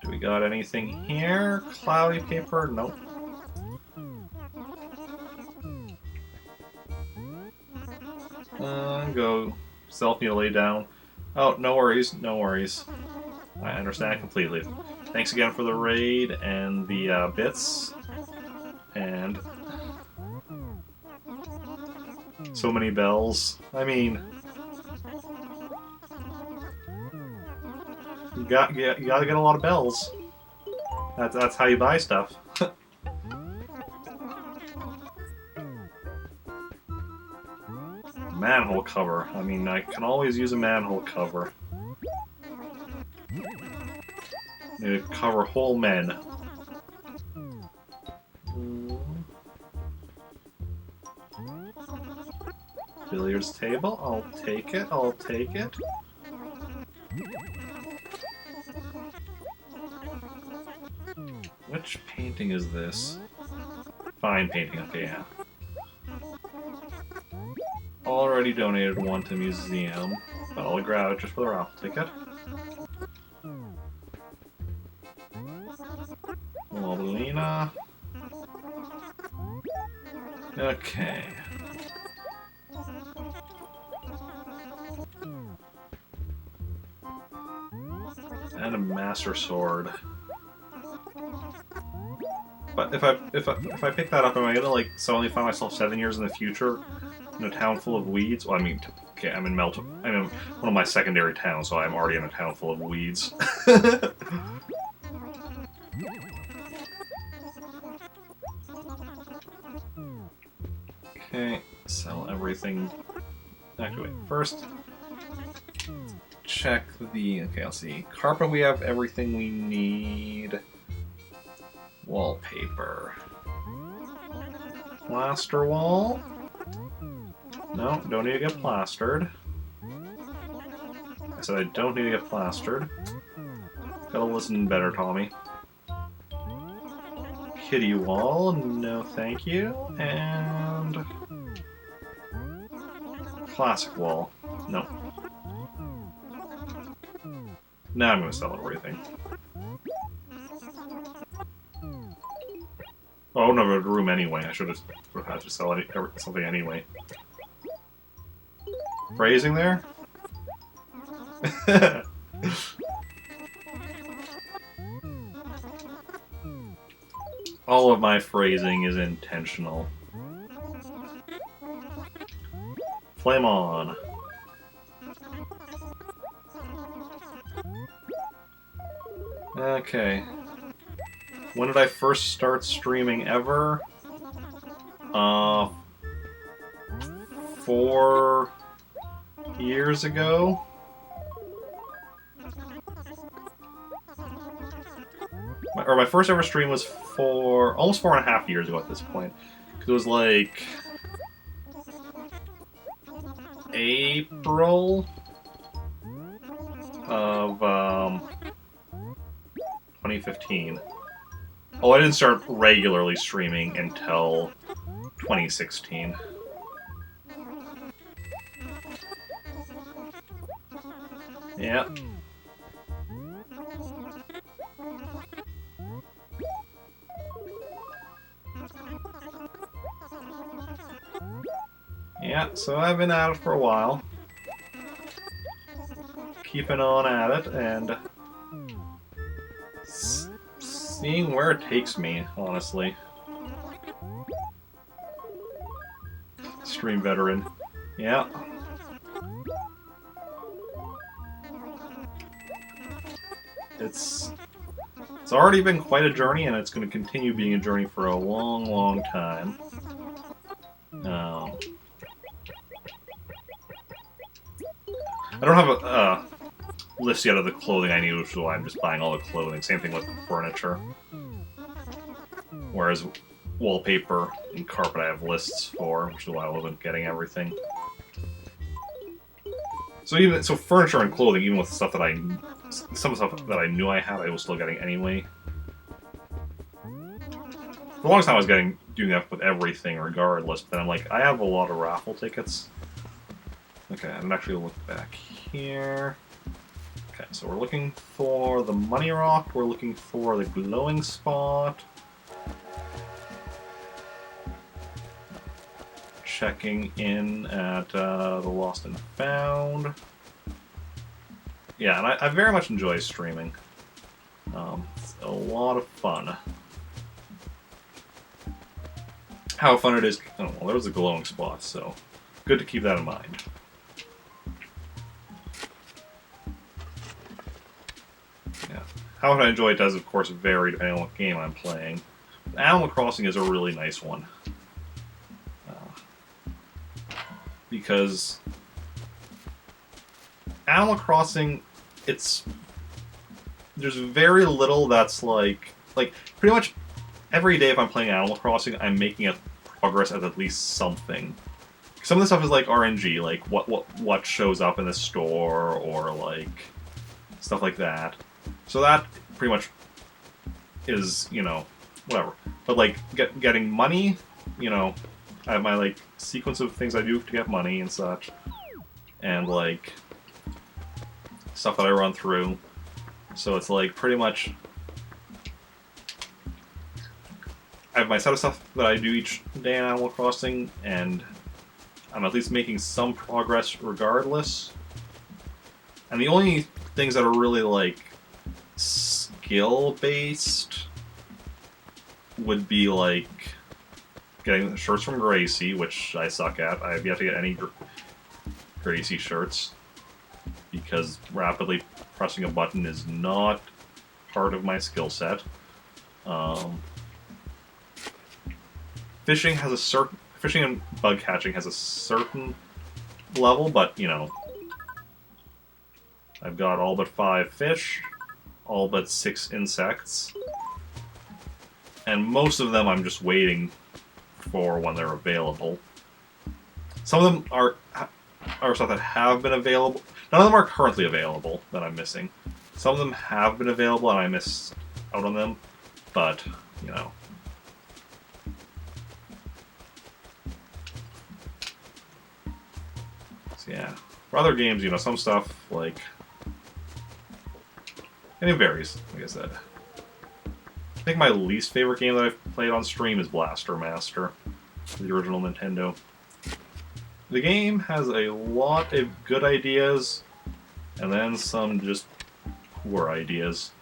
do we got anything here? Cloudy paper? Nope. Go. Self need to lay down. Oh, no worries, no worries. I understand completely. Thanks again for the raid and the bits. And... so many bells. I mean... you gotta get a lot of bells. That's how you buy stuff. Manhole cover. I mean, I can always use a manhole cover. Maybe cover whole men. Billiards table. I'll take it. I'll take it. Which painting is this? Fine painting. Okay, yeah. Already donated one to museum, but I'll grab it just for the raffle ticket. Wobblina. Okay. And a Master Sword. But if I pick that up, am I gonna like suddenly find myself 7 years in the future in a town full of weeds? Well, I mean, okay, I'm in one of my secondary towns, so I'm already in a town full of weeds. Okay, sell everything. Actually, wait, first check the. Okay, let's see. Carpet, we have everything we need. Wallpaper. Plaster wall. No, don't need to get plastered. I said I don't need to get plastered. Gotta listen better, Tommy. Kitty wall, no thank you. And... classic wall. No. Now I'm gonna sell everything. Oh, no, the room anyway. I should have had to sell something anyway. Phrasing there? All of my phrasing is intentional. Flame on. Okay. When did I first start streaming ever? 4 years ago? My first ever stream was almost 4.5 years ago at this point. Because it was like... April of 2015. Oh, I didn't start regularly streaming until 2016. Yeah. Yeah, so I've been at it for a while. Keeping on at it, and... seeing where it takes me, honestly. Stream veteran. Yeah. It's already been quite a journey, and it's going to continue being a journey for a long, long time. I don't have a list yet of the clothing I need, which is why I'm just buying all the clothing. Same thing with furniture. Whereas wallpaper and carpet I have lists for, which is why I wasn't getting everything. So furniture and clothing, even with stuff that some stuff that I knew I had, I was still getting anyway. the longest time I was doing that with everything regardless, but then I'm like, I have a lot of raffle tickets. Okay, I'm actually look back here. Okay, so we're looking for the money rock, we're looking for the glowing spot. Checking in at the Lost and Found. Yeah, and I very much enjoy streaming. It's a lot of fun. How fun it is. Oh, well, there was a glowing spot, so good to keep that in mind. Yeah. How I enjoy it does, of course, vary depending on what game I'm playing. Animal Crossing is a really nice one. Because Animal Crossing, there's very little that's like pretty much every day if I'm playing Animal Crossing, I'm making a progress at least something. Some of the stuff is like RNG, like what shows up in the store or like stuff like that. So that pretty much is, you know, whatever. But like getting money, you know, I have my like sequence of things I do to get money and such, and like stuff that I run through. So it's like pretty much I have my set of stuff that I do each day in Animal Crossing, and I'm at least making some progress regardless. And the only things that are really like skill based would be like getting the shirts from Gracie, which I suck at. I have yet to get any Gracie shirts because rapidly pressing a button is not part of my skill set. Fishing and bug catching has a certain level, but you know, I've got all but 5 fish, all but 6 insects, and most of them I'm just waiting for when they're available. Some of them are stuff that have been available. None of them are currently available that I'm missing. Some of them have been available and I missed out on them, but you know. So yeah, for other games, you know, some stuff like, and it varies, like I said. I think my least favorite game that I've played on stream is Blaster Master, the original Nintendo. The game has a lot of good ideas, and then some just poor ideas.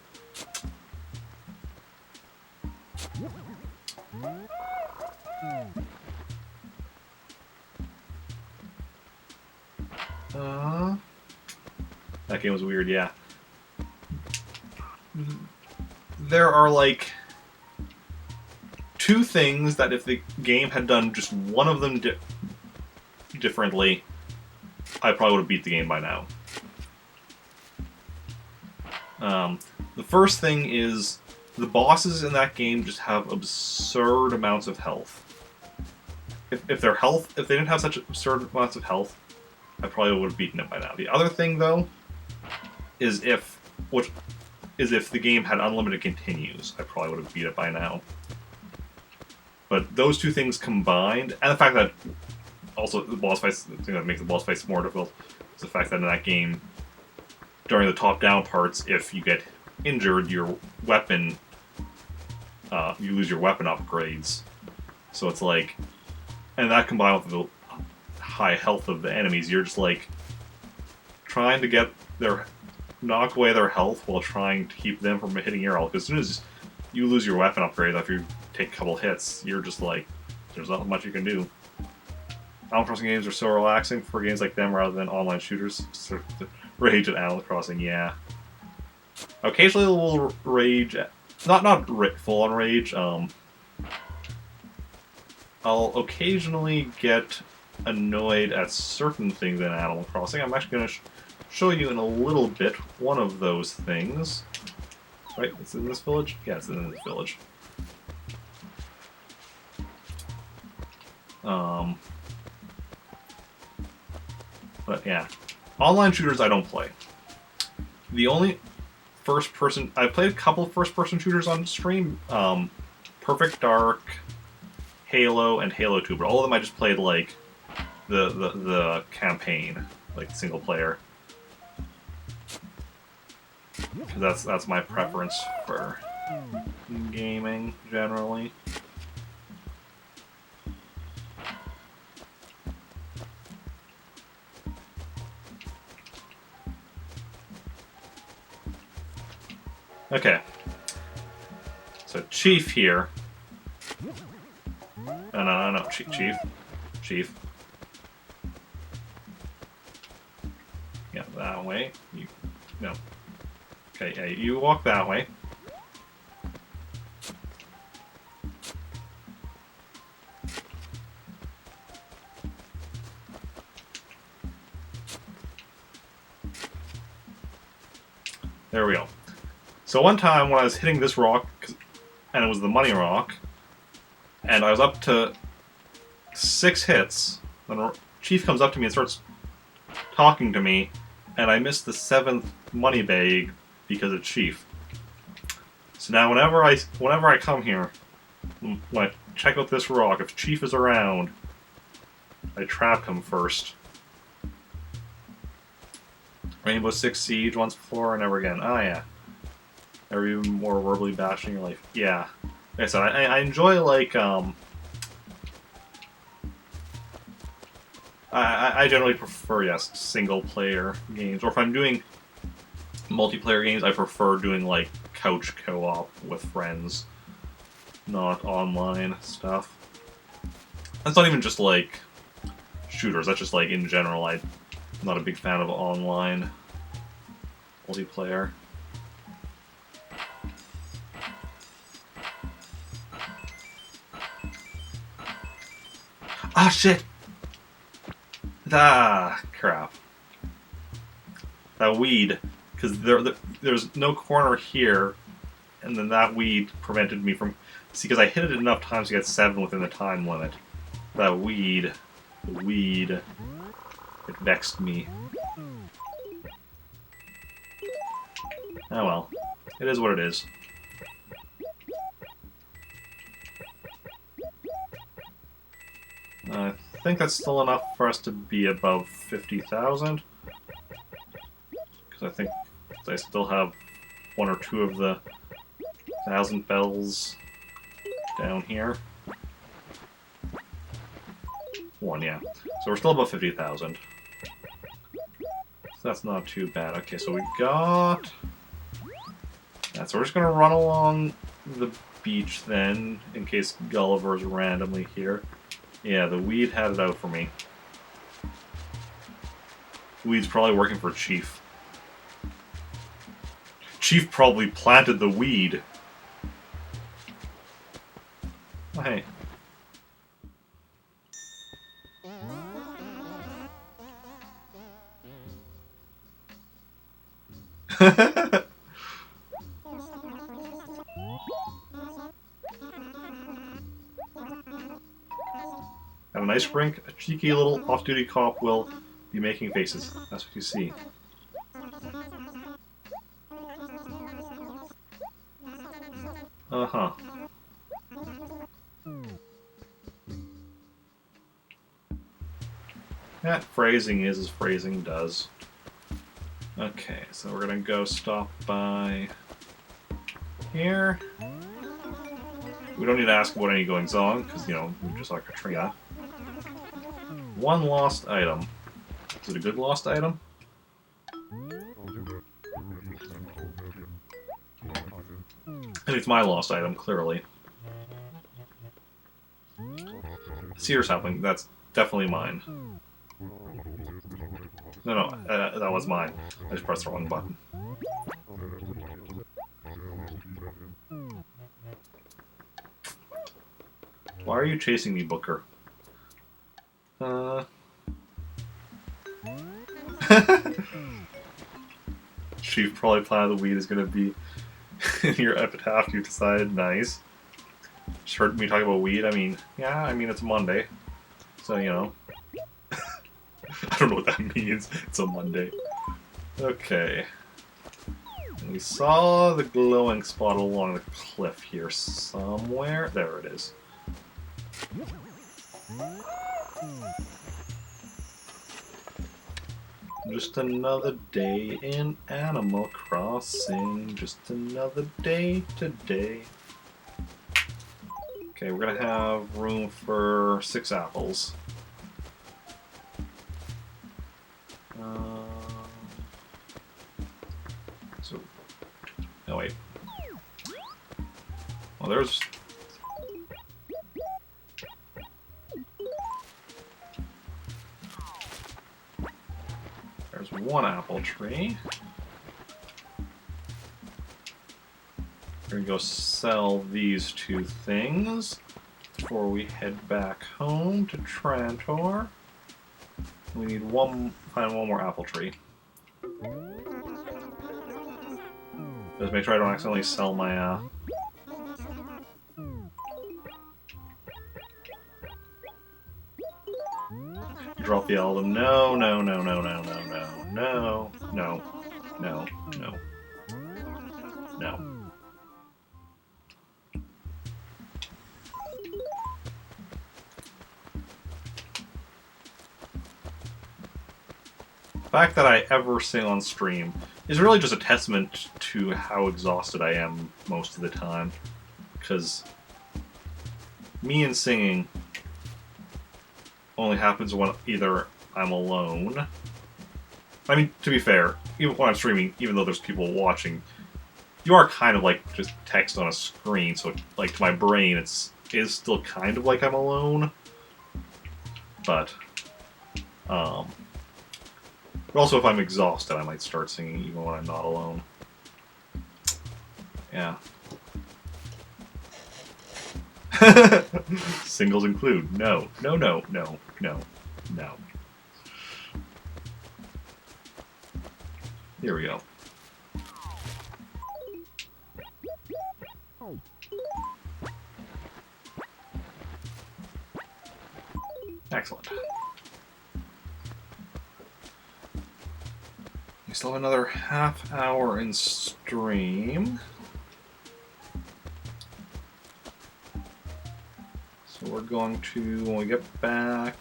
That game was weird, yeah. There are like 2 things that if the game had done just one of them differently, I probably would have beat the game by now. The first thing is the bosses in that game just have absurd amounts of health. If they didn't have such absurd amounts of health, I probably would have beaten it by now. The other thing, though, is if the game had unlimited continues, I probably would have beat it by now. But those 2 things combined, and the fact that also the boss fights, the thing that makes the boss fights more difficult, is the fact that in that game, during the top-down parts, if you get injured, your weapon, you lose your weapon upgrades. So it's like, and that combined with the high health of the enemies, you're just like trying to knock away their health while trying to keep them from hitting your health. Because as soon as you lose your weapon upgrade after you take a couple hits, you're just like, there's not much you can do. Animal Crossing games are so relaxing for games like them rather than online shooters. So, rage at Animal Crossing, yeah. Occasionally we'll rage, not full on rage. I'll occasionally get annoyed at certain things in Animal Crossing. I'm actually going to show you in a little bit one of those things. Right? It's in this village? Yeah, it's in this village. But yeah. Online shooters I don't play. The only first-person... I've played a couple of first-person shooters on stream. Perfect Dark, Halo, and Halo 2, but all of them I just played like the campaign, like single player. Because that's my preference for gaming generally. Okay. So Chief here. No, Chief. Yeah, that way. No. Okay, yeah, you walk that way. There we go. So one time when I was hitting this rock, and it was the money rock, and I was up to 6 hits, then Chief comes up to me and starts talking to me, and I missed the 7th money bag because of Chief. So now whenever I come here, when I check out this rock, if Chief is around, I trap him first. Rainbow Six Siege once before, never again. Oh yeah. Never even more verbally bashing your life. Yeah. Like I said, I enjoy like I generally prefer, yes, single player games. Or if I'm doing multiplayer games, I prefer doing like couch co-op with friends, not online stuff. That's not even just like shooters, that's just like in general, I'm not a big fan of online multiplayer. Ah, shit! Ah, crap. That weed, because there's no corner here, and then that weed prevented me from... See, because I hit it enough times to get 7 within the time limit. That weed, it vexed me. Oh well, it is what it is. I think that's still enough for us to be above 50,000. Because I think I still have 1 or 2 of the 1,000 bells down here. 1, yeah. So we're still above 50,000. So that's not too bad. Okay, so we got... Yeah, so we're just gonna run along the beach then, in case Gulliver's randomly here. Yeah, the weed had it out for me. Weed's probably working for Chief. Chief probably planted the weed. Oh, hey. At an ice rink, a cheeky little off-duty cop will be making faces. That's what you see. Uh-huh. That phrasing is as phrasing does. Okay, so we're gonna go stop by here. We don't need to ask about any goings on, because, you know, we just saw Katrina. 1 lost item. Is it a good lost item? And it's my lost item, clearly. Seer sapling, that's definitely mine. No, that was mine. I just pressed the wrong button. Why are you chasing me, Booker? Chief probably planned the weed is gonna be in your epitaph. You decided, nice. Just heard me talk about weed. I mean, yeah, I mean it's Monday, so you know. I don't know what that means. It's a Monday. Okay. We saw the glowing spot along the cliff here somewhere. There it is. Just another day in Animal Crossing. Just another day today. Okay, we're gonna have room for 6 apples. Oh wait. Well, there's 1 apple tree. We're gonna go sell these 2 things before we head back home to Trantor. We need find one more apple tree. Just make sure I don't accidentally sell my drop the album. No, no, no, no, no, no, no, no, no, no, no, no. The fact that I ever sing on stream is really just a testament to how exhausted I am most of the time. Because me and singing only happens when either I'm alone. I mean, to be fair, even when I'm streaming, even though there's people watching, you are kind of like just text on a screen, so like to my brain it is still kind of like I'm alone. But also if I'm exhausted I might start singing even when I'm not alone. Yeah. Singles include. No. No, no, no, no, no. Here we go. Excellent. We still have another half hour in stream. So we're going to, when we get back,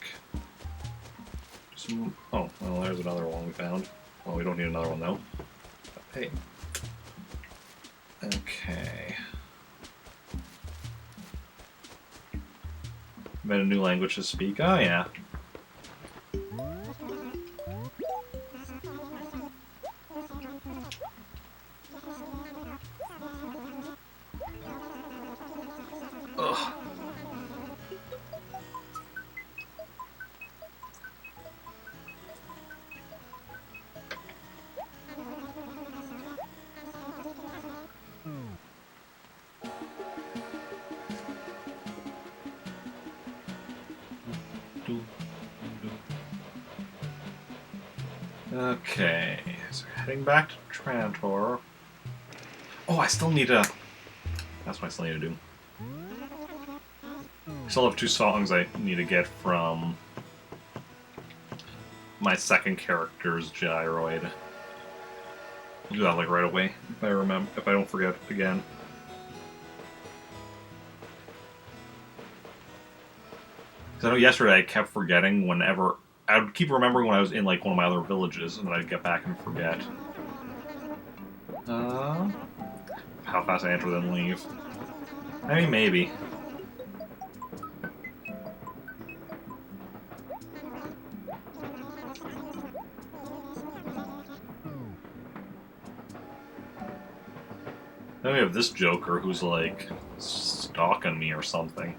oh, well, there's another one we found. Well, we don't need another one, though. Hey. Okay. Made a new language to speak. Oh, yeah. Ugh. Okay, so heading back to Trantor. Oh, I still need to... That's what I still need to do. I still have 2 songs I need to get from my second character's gyroid. I'll do that like right away, if I don't forget again. Because I know yesterday I kept forgetting whenever... I would keep remembering when I was in like one of my other villages, and then I'd get back and forget. How fast I enter then leave. I mean, maybe. Then we have this Joker who's like stalking me or something.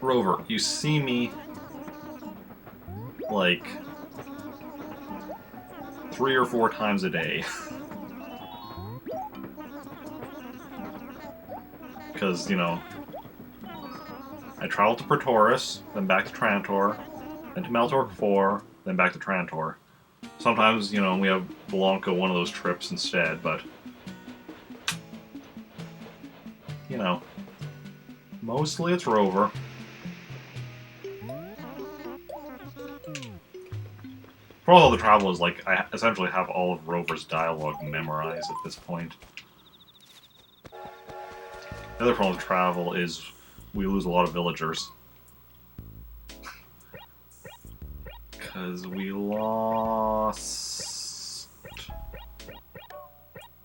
Rover, you see me like 3 or 4 times a day. Because, you know, I travel to Pretoris, then back to Trantor, then to Meltork 4, then back to Trantor. Sometimes, you know, we have Blanca one of those trips instead, but... You know, mostly it's Rover. Probably all the travel is like I essentially have all of Rover's dialogue memorized at this point. The other problem with travel is we lose a lot of villagers. Because we lost...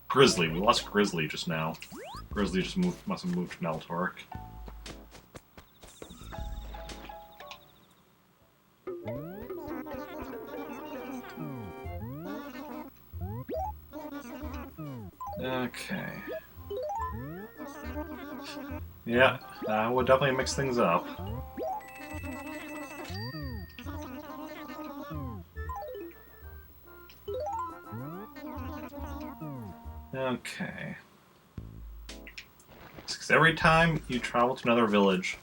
Grizzly. We lost Grizzly just now. Grizzly just must have moved to Naltork. Okay. Yeah, that would definitely mix things up. Okay. Because every time you travel to another village,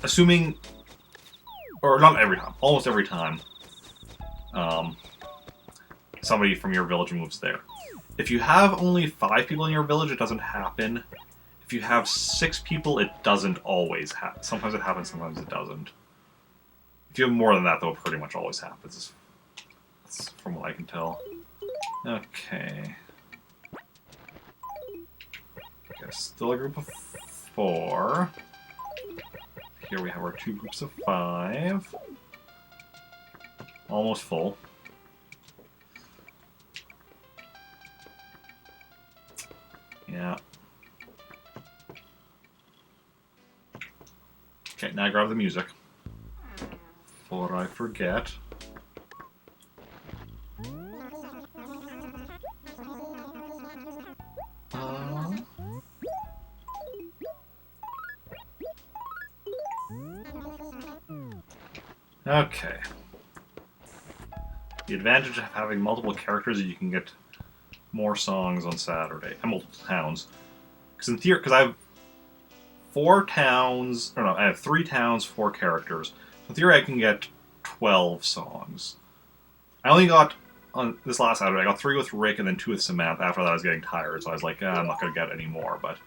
assuming, or not every time, almost every time, somebody from your village moves there. If you have only 5 people in your village, it doesn't happen. If you have 6 people, it doesn't always happen. Sometimes it happens, sometimes it doesn't. If you have more than that, though, it pretty much always happens. That's from what I can tell. Okay. Okay, still a group of 4. Here we have our 2 groups of 5. Almost full. Yeah. Okay, now grab the music. Before I forget. Okay. The advantage of having multiple characters is you can get more songs on Saturday. And multiple towns. Because in theory, because I have 4 towns, or no, I have 3 towns, 4 characters. In theory, I can get 12 songs. I only got, on this last Saturday, I got 3 with Rick and then 2 with Samantha. After that, I was getting tired, so I was like, I'm not going to get any more, but...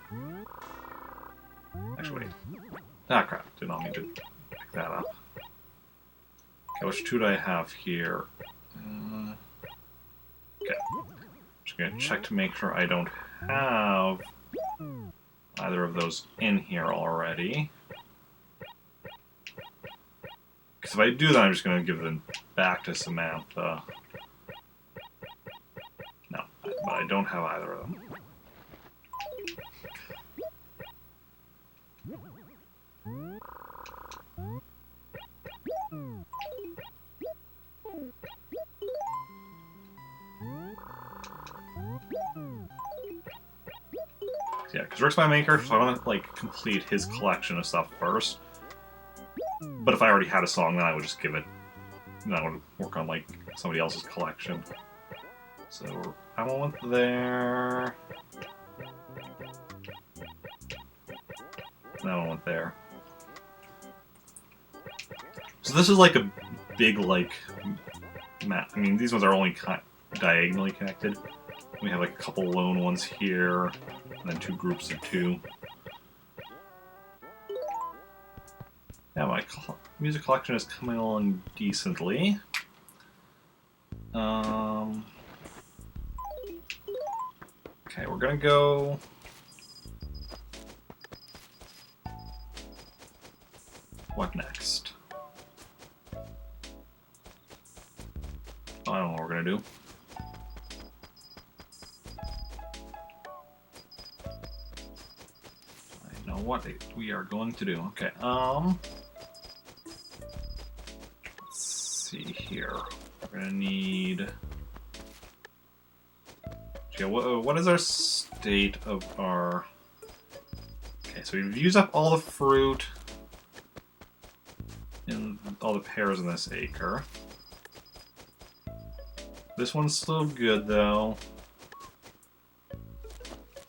Actually, wait. Ah, crap. Did not mean to pick that up. Okay, which 2 do I have here? Okay. Just going to check to make sure I don't have either of those in here already. Because if I do that, I'm just going to give them back to Samantha. No, but I don't have either of them. Yeah, because Rick's my main character, so I want to, like, complete his collection of stuff first. But if I already had a song, then I would just give it... Then I would work on, like, somebody else's collection. So, I went there... That one went there. So this is, like, a big, like, map. I mean, these ones are only diagonally connected. We have, like, a couple lone ones here, and then 2 groups of 2. Yeah, my music collection is coming along decently. Okay, we're gonna go... What next? I don't know what we're gonna do. I know what we are going to do. Okay, let's see here. We're gonna need... Okay, what is our state of our... Okay, so we've used up all the fruit and all the pears in this acre. This one's still good, though.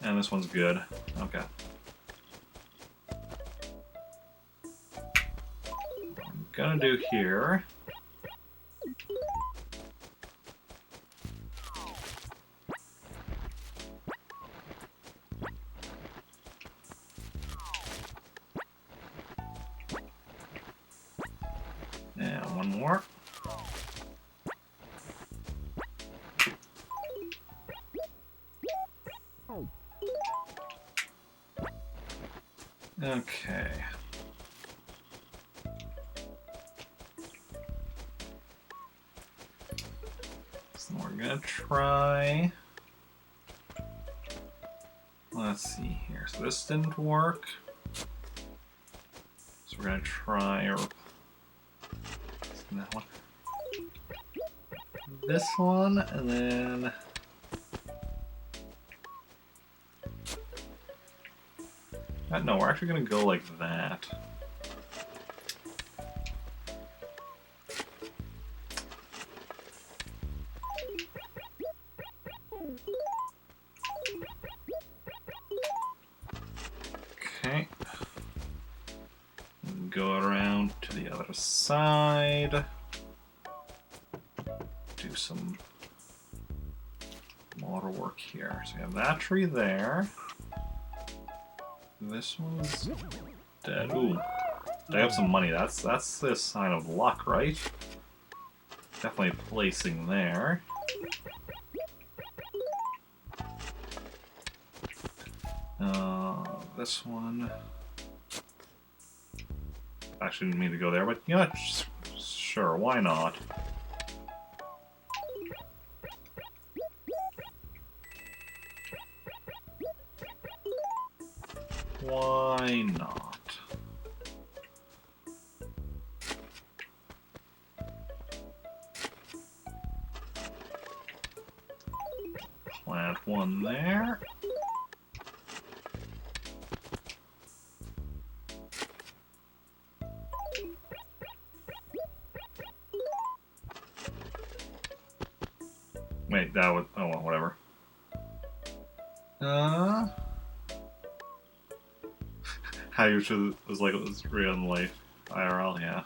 And this one's good. Okay. What I'm gonna do here... And one more. Okay. So we're gonna try. Let's see here. So this didn't work. So we're gonna try that one. This one, and then no, we're actually gonna go like that. Okay. Go around to the other side. Do some water work here. So we have that tree there. This one's dead. Ooh. They have some money. That's a sign of luck, right? Definitely placing there. This one. Actually didn't mean to go there, but you know what? Sure, why not? Why not? Plant one there. Wait, that would... oh, well, whatever. How you should was like it was real in life. IRL, yeah.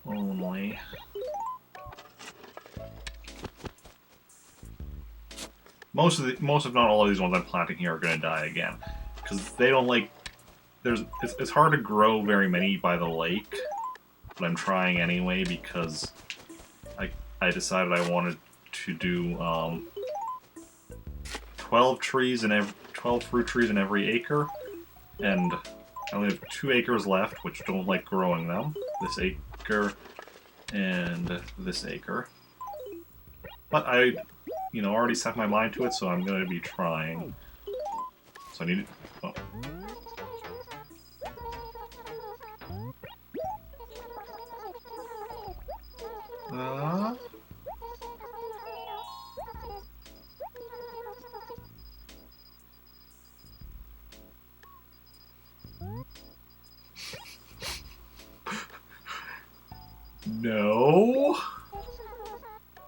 Only. Most if not all of these ones I'm planting here are going to die again, because they don't like. It's hard to grow very many by the lake, but I'm trying anyway because I decided I wanted to do 12 trees in 12 fruit trees in every acre, and I only have 2 acres left, which don't like growing them. This acre and this acre. But I, already set my mind to it, so I'm going to be trying. So I need to... oh. No.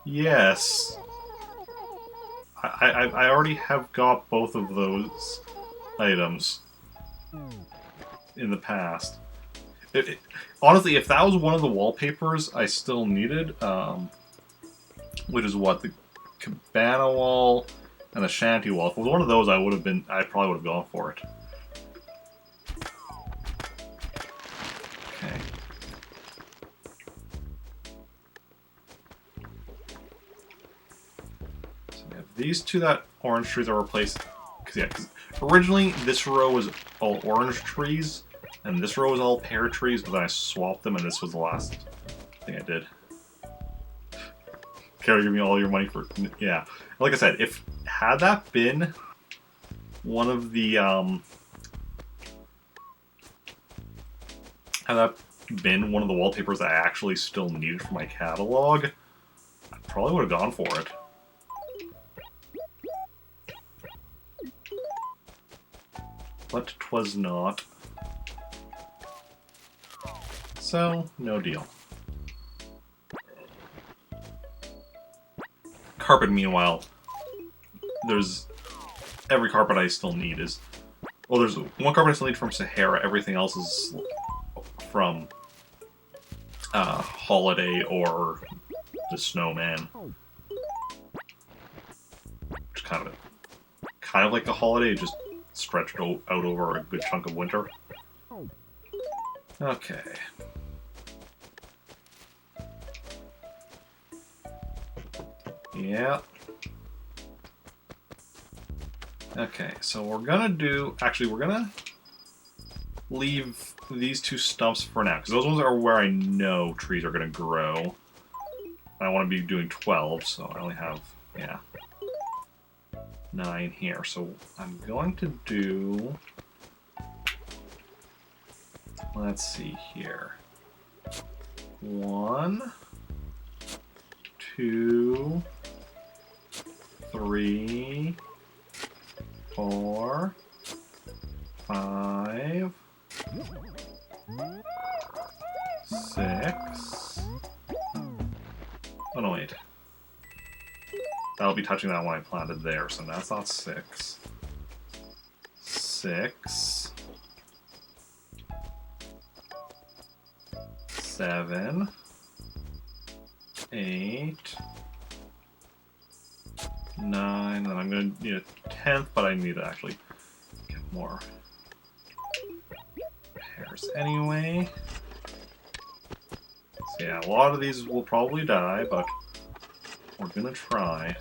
Yes. I already have got both of those items in the past. Honestly, if that was one of the wallpapers I still needed, which is what, the cabana wall and the shanty wall. If it was one of those, I probably would have gone for it. Okay. So we have these two orange trees are replaced. Because originally this row was all orange trees, and this row was all pear trees, but then I swapped them, and this was the last thing I did. Carrie, give me all your money for... yeah. Like I said, had that been one of the, had that been one of the wallpapers that I actually still needed for my catalog, I probably would have gone for it. But 'twas not. So, no deal. Carpet, meanwhile, there's... every carpet I still need is... well, there's one carpet I still need from Sahara, everything else is from Holiday or the Snowman. Which kind of like the Holiday, just stretched out over a good chunk of winter. Okay. Yeah. Okay, so we're gonna do... Actually, we're gonna leave these two stumps for now, because those ones are where I know trees are gonna grow. I want to be doing 12, so I only have, yeah, 9 here. So I'm going to do... Let's see here. 1, 2, 3, 4, 5, 6. Oh no, wait. That'll be touching that one I planted there, so that's not 6. 6. 7. 8. 9. And I'm going to need a 10th, but I need to actually get more pairs anyway. So yeah, a lot of these will probably die, but we're gonna try.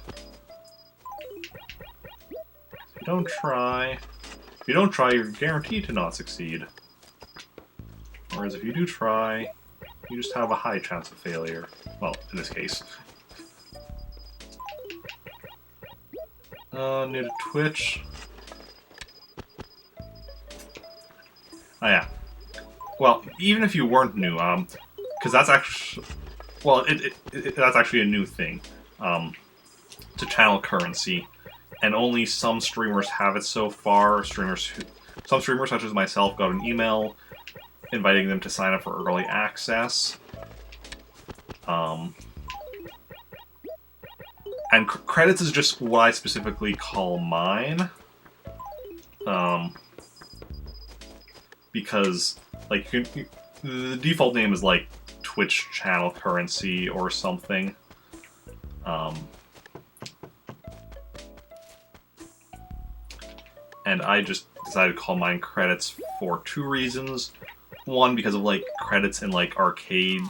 If you don't try, you're guaranteed to not succeed. Whereas if you do try, you just have a high chance of failure. Well, in this case. New to Twitch. Oh yeah. Well, even if you weren't new, because that's actually, well, that's actually a new thing, to channel currency, and only some streamers have it so far. Some streamers, such as myself, got an email inviting them to sign up for early access. And credits is just what I specifically call mine, because like the default name is like Twitch channel currency or something. And I just decided to call mine credits for 2 reasons. One, because of like credits in like arcades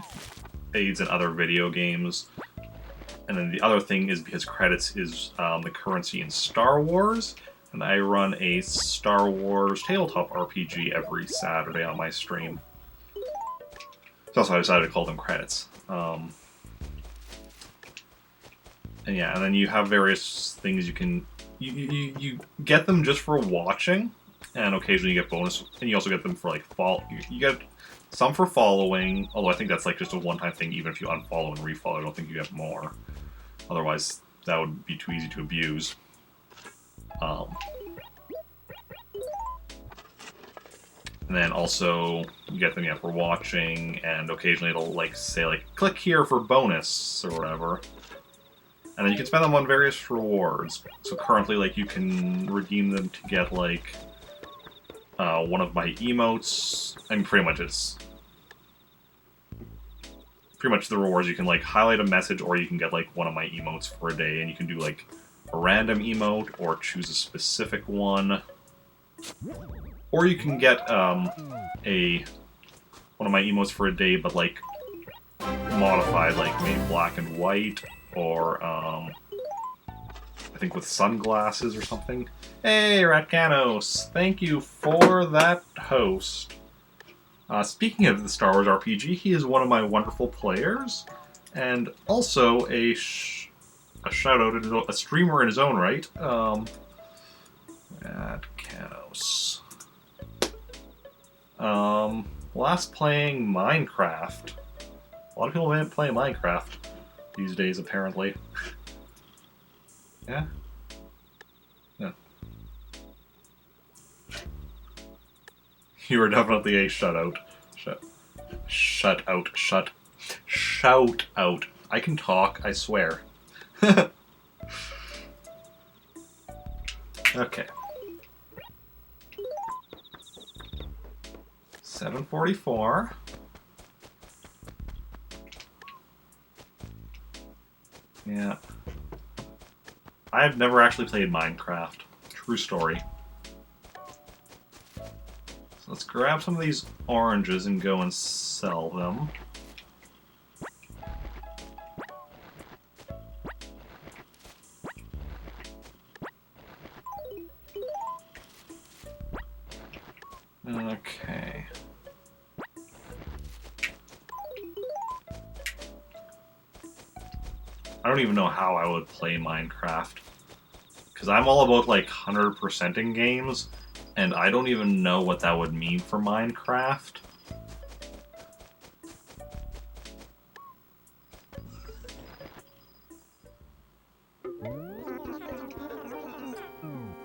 and other video games. And then the other thing is because credits is the currency in Star Wars. And I run a Star Wars tabletop RPG every Saturday on my stream. So that's why I decided to call them credits. And yeah, and then you have various things you can... You get them just for watching, and occasionally you get bonus, and you also get them for like you get some for following, although I think that's like just a one-time thing. Even if you unfollow and refollow, I don't think you get more. Otherwise, that would be too easy to abuse. And then also you get them for watching, and occasionally it'll like say like click here for bonus or whatever. And then you can spend them on various rewards. So currently, like, you can redeem them to get, like, one of my emotes. I mean, pretty much the rewards. You can, like, highlight a message, or you can get, like, one of my emotes for a day. And you can do, like, a random emote, or choose a specific one. Or you can get, one of my emotes for a day, but, like, modified, like, maybe black and white. Or, I think with sunglasses or something. Hey, Ratcanos! Thank you for that host. Speaking of the Star Wars RPG, he is one of my wonderful players, and also a shout-out, a streamer in his own right. Ratcanos. Last playing Minecraft. A lot of people didn't play Minecraft these days, apparently. Yeah? Yeah. You are definitely a shutout. Shout out. I can talk, I swear. Okay. 7:44. Yeah. I've never actually played Minecraft. True story. So let's grab some of these oranges and go and sell them. I don't even know how I would play Minecraft. Because I'm all about, like, 100%ing games, and I don't even know what that would mean for Minecraft.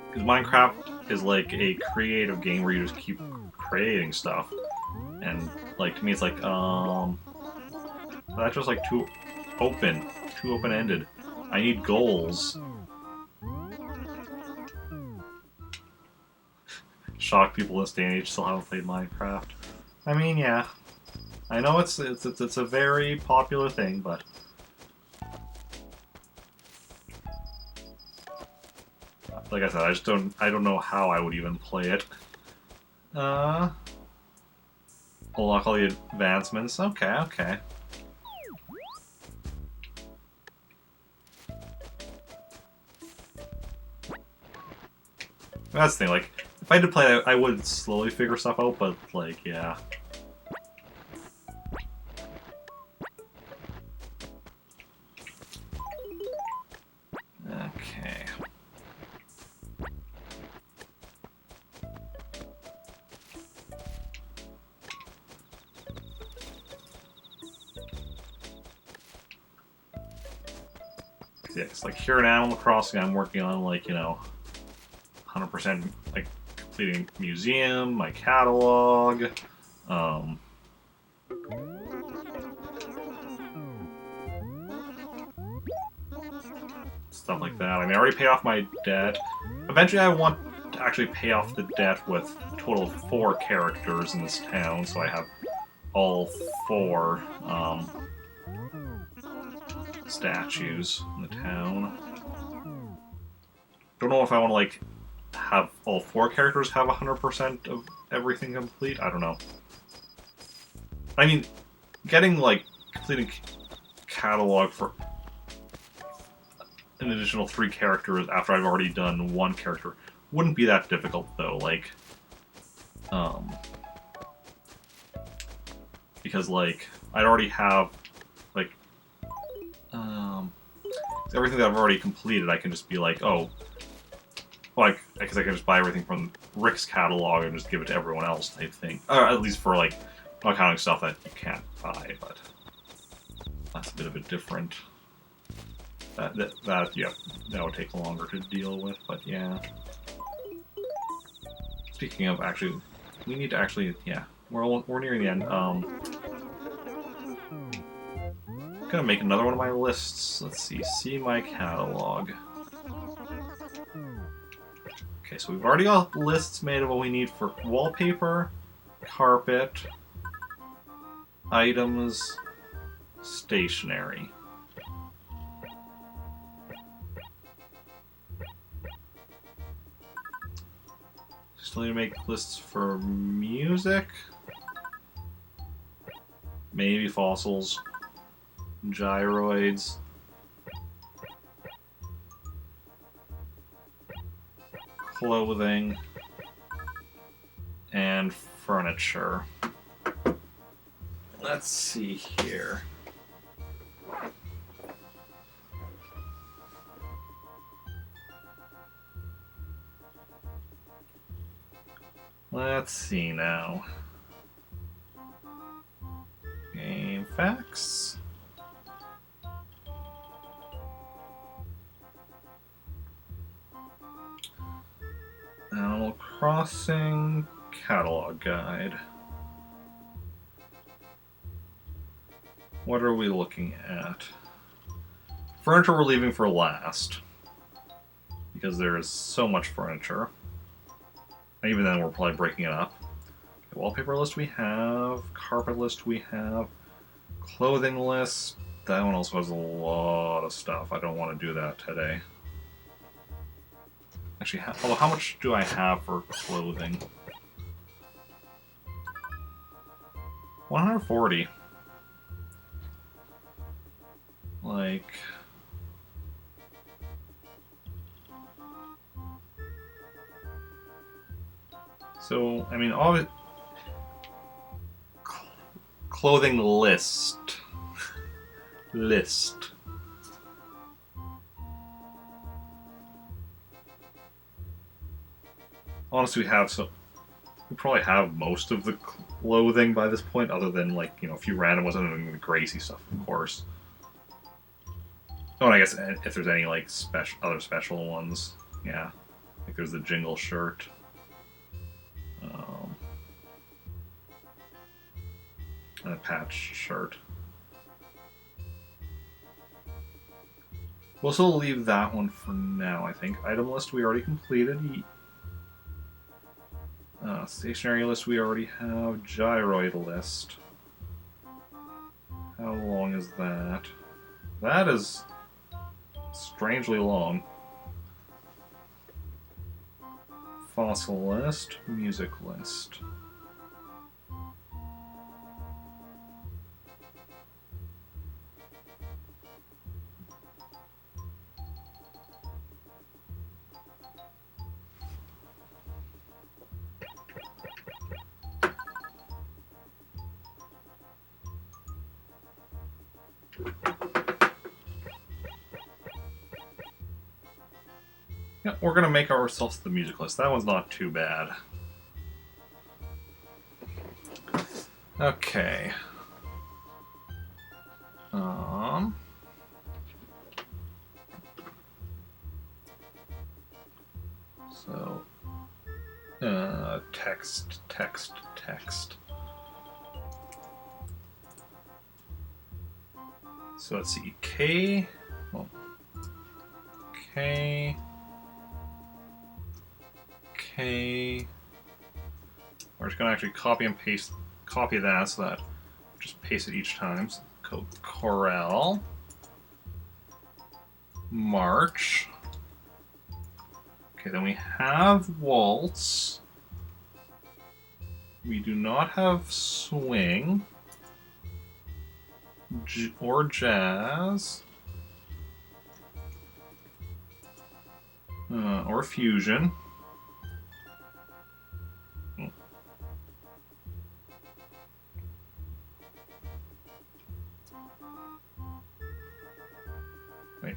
Because Minecraft is like a creative game where you just keep creating stuff. And, like, to me it's like, that's just, like, too open-ended. I need goals. Shock people in this day and age still haven't played Minecraft. I mean, yeah. I know it's a very popular thing, but... Like I said, I don't know how I would even play it. Unlock all the advancements. Okay, okay. That's the thing, like, if I had to play it, I would slowly figure stuff out, but, like, yeah. Okay. Yeah, it's like here in Animal Crossing, I'm working on, like, you know, 100% like completing museum, my catalog, stuff like that. I mean, I already paid off my debt. Eventually, I want to actually pay off the debt with a total of 4 characters in this town, so I have all 4 statues in the town. Don't know if I want to, like, have all 4 characters have 100% of everything complete. I don't know. I mean, getting, like, completing catalog for an additional 3 characters after I've already done 1 character wouldn't be that difficult, though. Like, because, like, I'd already have, like, everything that I've already completed, I can just be like, oh, like, because I can just buy everything from Rick's catalog and just give it to everyone else, type thing. Or at least for, like, not counting stuff that you can't buy, but that's a bit of a different... Yeah, that would take longer to deal with, but yeah. Speaking of, actually, we need to actually, yeah, we're nearing the end. I'm gonna make another one of my lists. Let's see my catalog. Okay, so we've already got lists made of what we need for wallpaper, carpet, items, stationery. Still need to make lists for music, maybe fossils, gyroids, clothing, and furniture. Let's see here. Let's see now. Game facts. Animal Crossing catalog guide. What are we looking at? Furniture we're leaving for last, because there is so much furniture. And even then, we're probably breaking it up. Okay, wallpaper list we have, carpet list we have, clothing list. That one also has a lot of stuff. I don't want to do that today. Actually, how much do I have for clothing? 140. Like... So, I mean, all of it... Clothing list. Honestly, we probably have most of the clothing by this point, other than like a few random ones and the Gracie stuff, of course. Oh, and I guess if there's any like other special ones, yeah, like there's the Jingle shirt. And a patch shirt. We'll still leave that one for now, I think. Item list we already completed. Stationary list we already have. Gyroid list. How long is that? That is strangely long. Fossil list. Music list. Yeah, we're gonna make ourselves the music list. That one's not too bad. Okay. So, text. So let's see, K. We're just gonna actually copy that so that just paste it each time. So code Corel. March. Okay, then we have waltz. We do not have swing or jazz or fusion. Wait.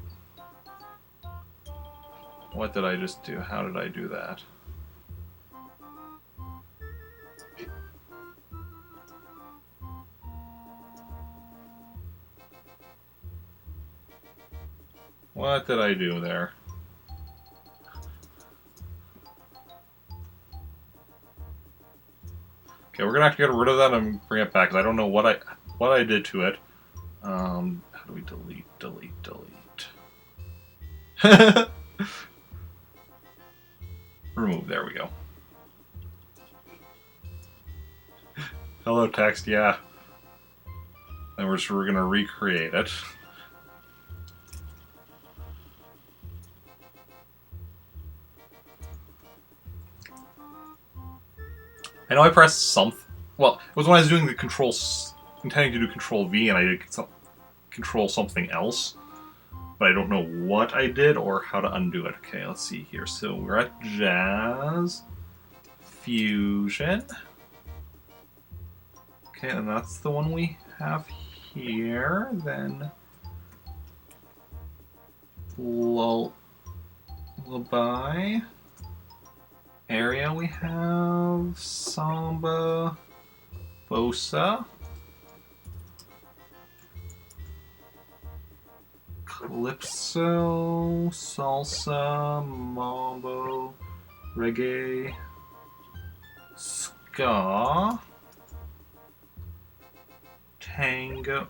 What did I just do? How did I do that? What did I do there? Okay, we're gonna have to get rid of that and bring it back because I don't know what I did to it. How do we delete? Remove. There we go. Hello text. Yeah. And we're gonna recreate it. I know I pressed something. Well, it was when I was doing the intending to do Control V, and I did Control something else, but I don't know what I did or how to undo it. Okay, let's see here. So we're at Jazz Fusion. Okay, and that's the one we have here. Then Lullaby. Area we have Samba, Bossa, Calypso, Salsa, Mambo, Reggae, Ska, Tango,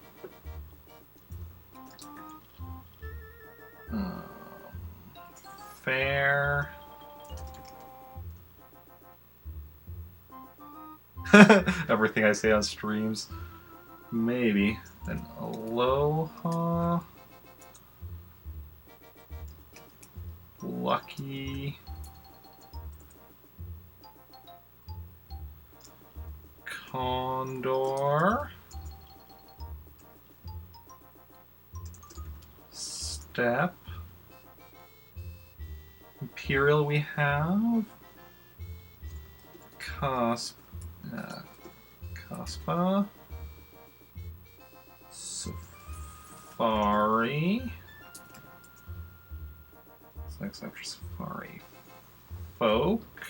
Fair. Everything I say on streams. Maybe. Then Aloha. Lucky. Condor. Step. Imperial we have. Caspa. Safari. What's next after Safari? Folk.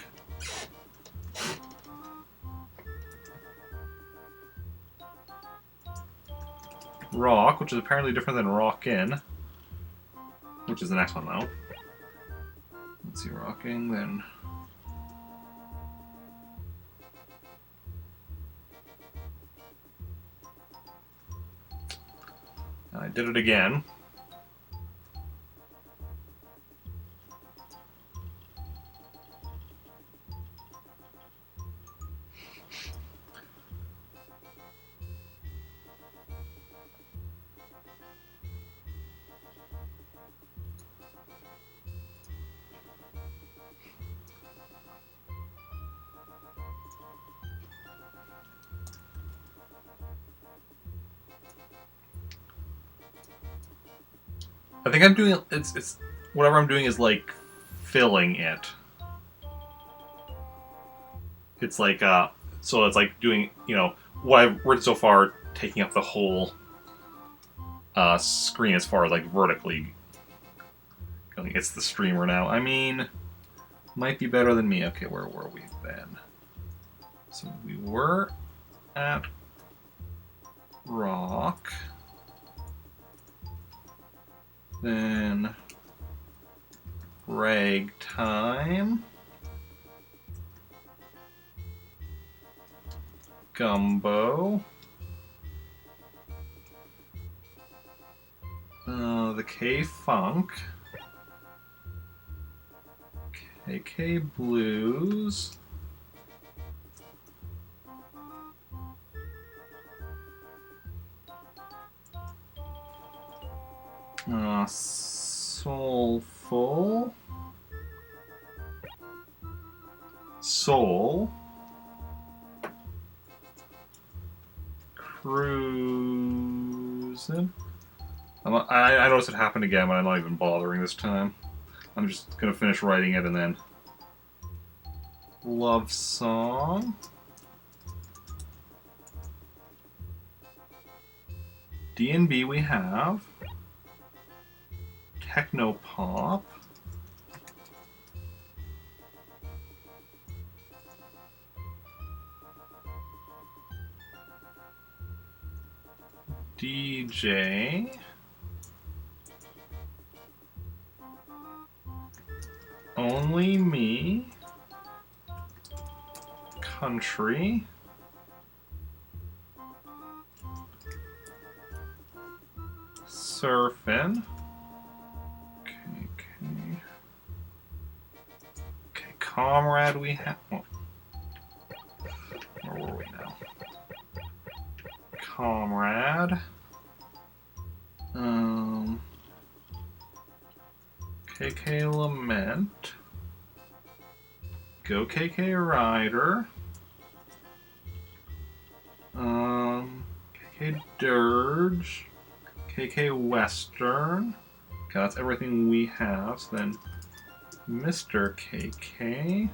rock, which is apparently different than rockin', which is the next one though. Let's see, rocking, then... I did it again. I think I'm doing it's whatever I'm doing is like filling it. It's like so it's like doing, you know, what I've written so far, taking up the whole screen as far as like vertically going. It's the streamer now. I mean, might be better than me. Okay, where were we then? So we were at rock. Then ragtime, gumbo, the K-Funk, KK Blues, Soulful, Soul, Cruisin'. I noticed it happened again, but I'm not even bothering this time. I'm just gonna finish writing it and then... Love Song. D&B we have. Technopop. DJ. Only Me. Country. Surfin'. Okay, Comrade we have... Oh. Where were we now? Comrade. KK Lament. Go KK Rider. KK Dirge. KK Western. Okay, that's everything we have. So then Mr. KK.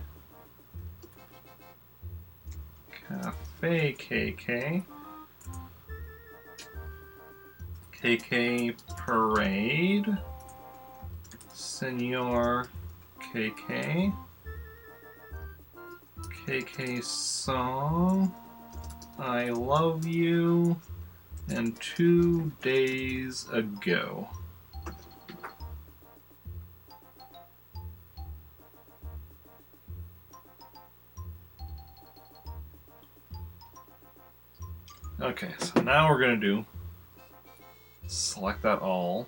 Cafe KK. KK Parade. Senor KK. KK Song. I Love You. And 2 days ago. Okay, so now we're going to do select that all,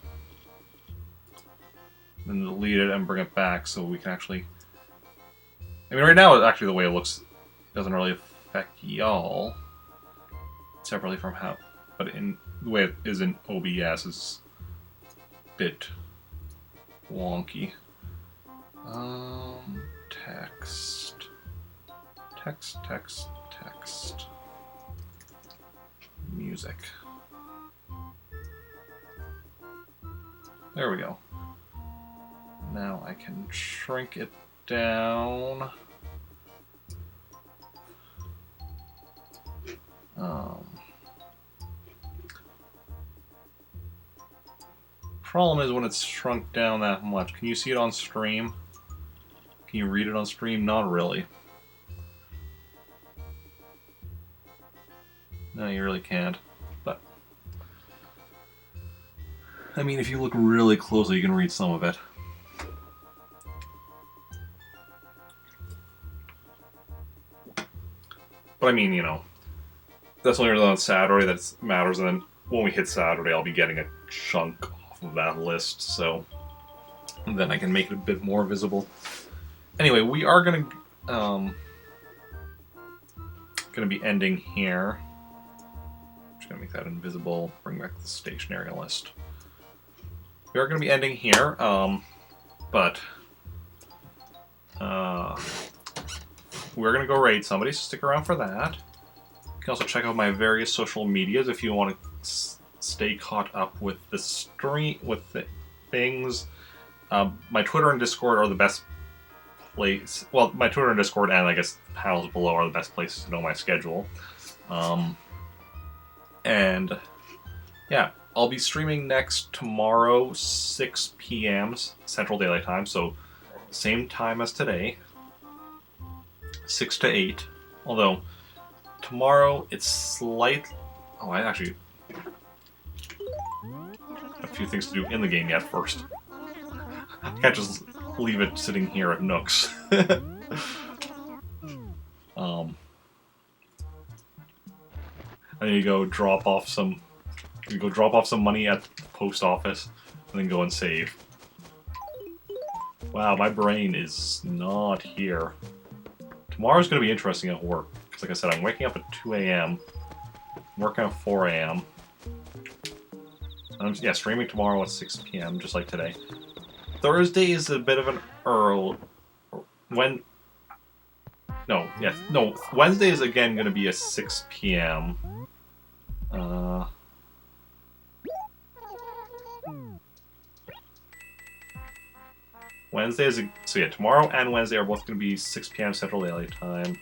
then delete it and bring it back so we can actually... I mean, right now, actually, the way it looks doesn't really affect y'all separately from how... But in the way it is in OBS is a bit wonky. Text. Music. There we go. Now I can shrink it down. Problem is when it's shrunk down that much. Can you see it on stream? Can you read it on stream? Not really. No, you really can't. But I mean, if you look really closely, you can read some of it. But I mean, you know, that's only on Saturday that matters, and then when we hit Saturday, I'll be getting a chunk off of that list, so then I can make it a bit more visible. Anyway, we are gonna be ending here. I'm just gonna make that invisible. Bring back the stationary list. We are gonna be ending here, but we're gonna go raid somebody, so stick around for that. You can also check out my various social medias if you want to stay caught up with the stream, with the things. My Twitter and Discord are the best place. Well, my Twitter and Discord, and I guess the panels below are the best places to know my schedule. And yeah, I'll be streaming next tomorrow, 6 p.m. Central Daylight Time, so same time as today, 6 to 8. Although tomorrow it's slight. Oh, I actually a few things to do in the game yet first. I can't just leave it sitting here at Nooks. I need to go drop off some. Drop off some money at the post office, and then go and save. Wow, my brain is not here. Tomorrow's going to be interesting at work, because like I said, I'm waking up at 2 a.m., working at 4 a.m., and I'm streaming tomorrow at 6 p.m., just like today. Thursday is a bit of an early... Wednesday is again going to be a 6 p.m. Wednesday is tomorrow and Wednesday are both going to be 6 p.m. Central Daylight Time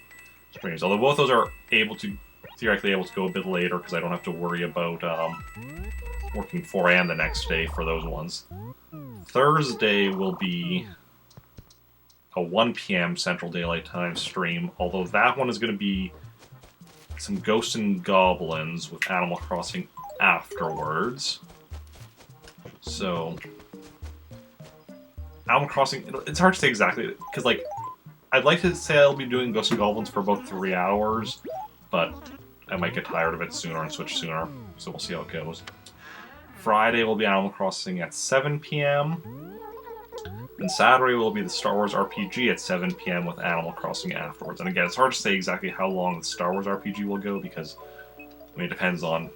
streams. Although both those are theoretically able to go a bit later because I don't have to worry about working 4 a.m. the next day for those ones. Thursday will be a 1 p.m. Central Daylight Time stream, although that one is going to be some Ghosts and Goblins with Animal Crossing afterwards. So Animal Crossing, it's hard to say exactly, because, like, I'd like to say I'll be doing Ghosts and Goblins for about 3 hours, but I might get tired of it sooner and switch sooner, so we'll see how it goes. Friday will be Animal Crossing at 7 p.m., and Saturday will be the Star Wars RPG at 7 p.m. with Animal Crossing afterwards. And again, it's hard to say exactly how long the Star Wars RPG will go, because, I mean, it depends on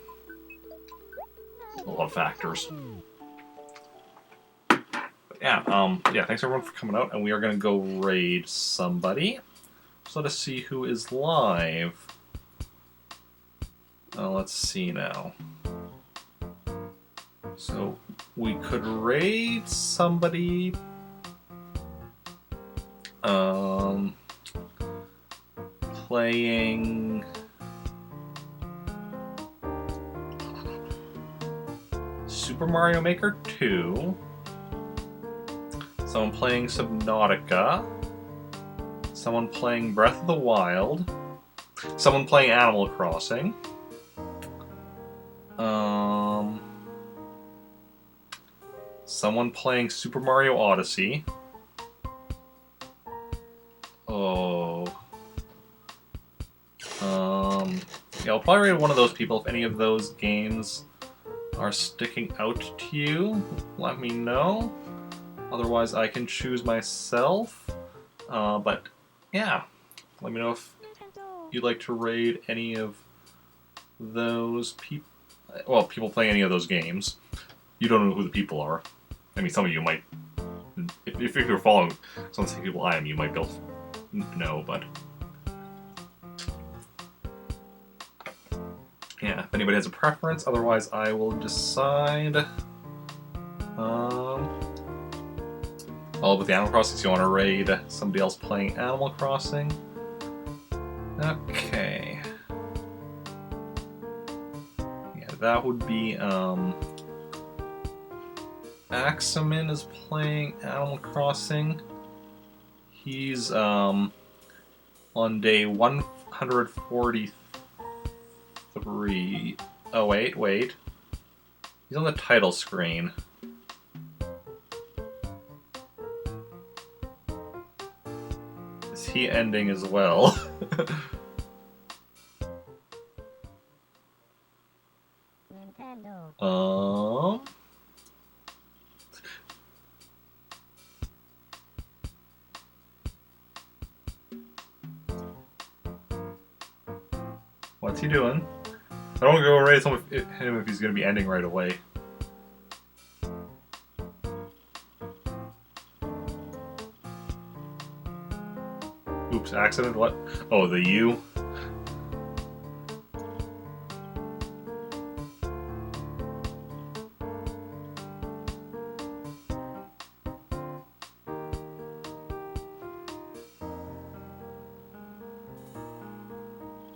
a lot of factors. Yeah, thanks everyone for coming out, and we are going to go raid somebody. So let us see who is live. Let's see now. So, we could raid somebody... playing... Super Mario Maker 2... Someone playing Subnautica. Someone playing Breath of the Wild. Someone playing Animal Crossing. Someone playing Super Mario Odyssey. Oh. Yeah, I'll probably rate one of those people. If any of those games are sticking out to you, let me know. Otherwise, I can choose myself. But, yeah. Let me know if you'd like to raid any of those people. Well, people playing any of those games. You don't know who the people are. I mean, some of you might... If you're following some of the same people I am, you might be able to know, but... Yeah, if anybody has a preference, otherwise I will decide... All with the Animal Crossing, so you want to raid somebody else playing Animal Crossing? Okay. Yeah, that would be, Axeman is playing Animal Crossing. He's, on day 143. Oh, wait. He's on the title screen. Is he ending as well? Nintendo. What's he doing? I don't want to go raise him if he's going to be ending right away. Oops, accident, what? Oh, the U?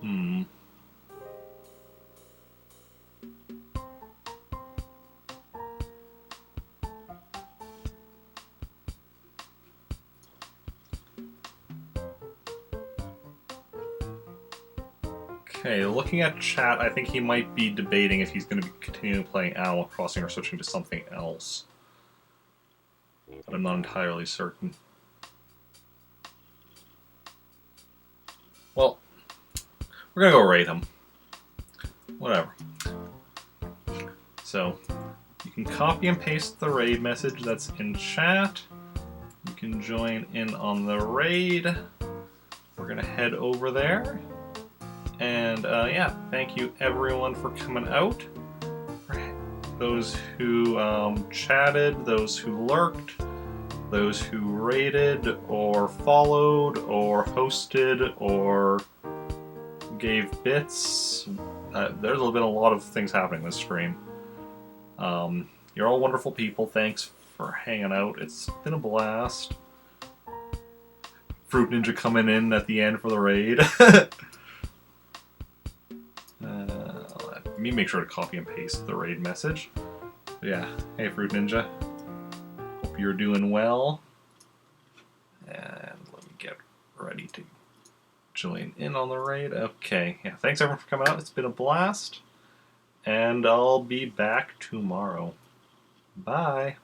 Hmm. Okay, looking at chat, I think he might be debating if he's going to be continuing playing Animal Crossing or switching to something else. But I'm not entirely certain. Well, we're going to go raid him. Whatever. So, you can copy and paste the raid message that's in chat. You can join in on the raid. We're going to head over there. And yeah, thank you everyone for coming out. Those who chatted, those who lurked, those who raided or followed or hosted or gave bits. There's been a lot of things happening this stream. You're all wonderful people. Thanks for hanging out. It's been a blast. Fruit Ninja coming in at the end for the raid. Let me make sure to copy and paste the raid message. But yeah, hey Fruit Ninja. Hope you're doing well. And let me get ready to join in on the raid. Okay, yeah, thanks everyone for coming out. It's been a blast. And I'll be back tomorrow. Bye.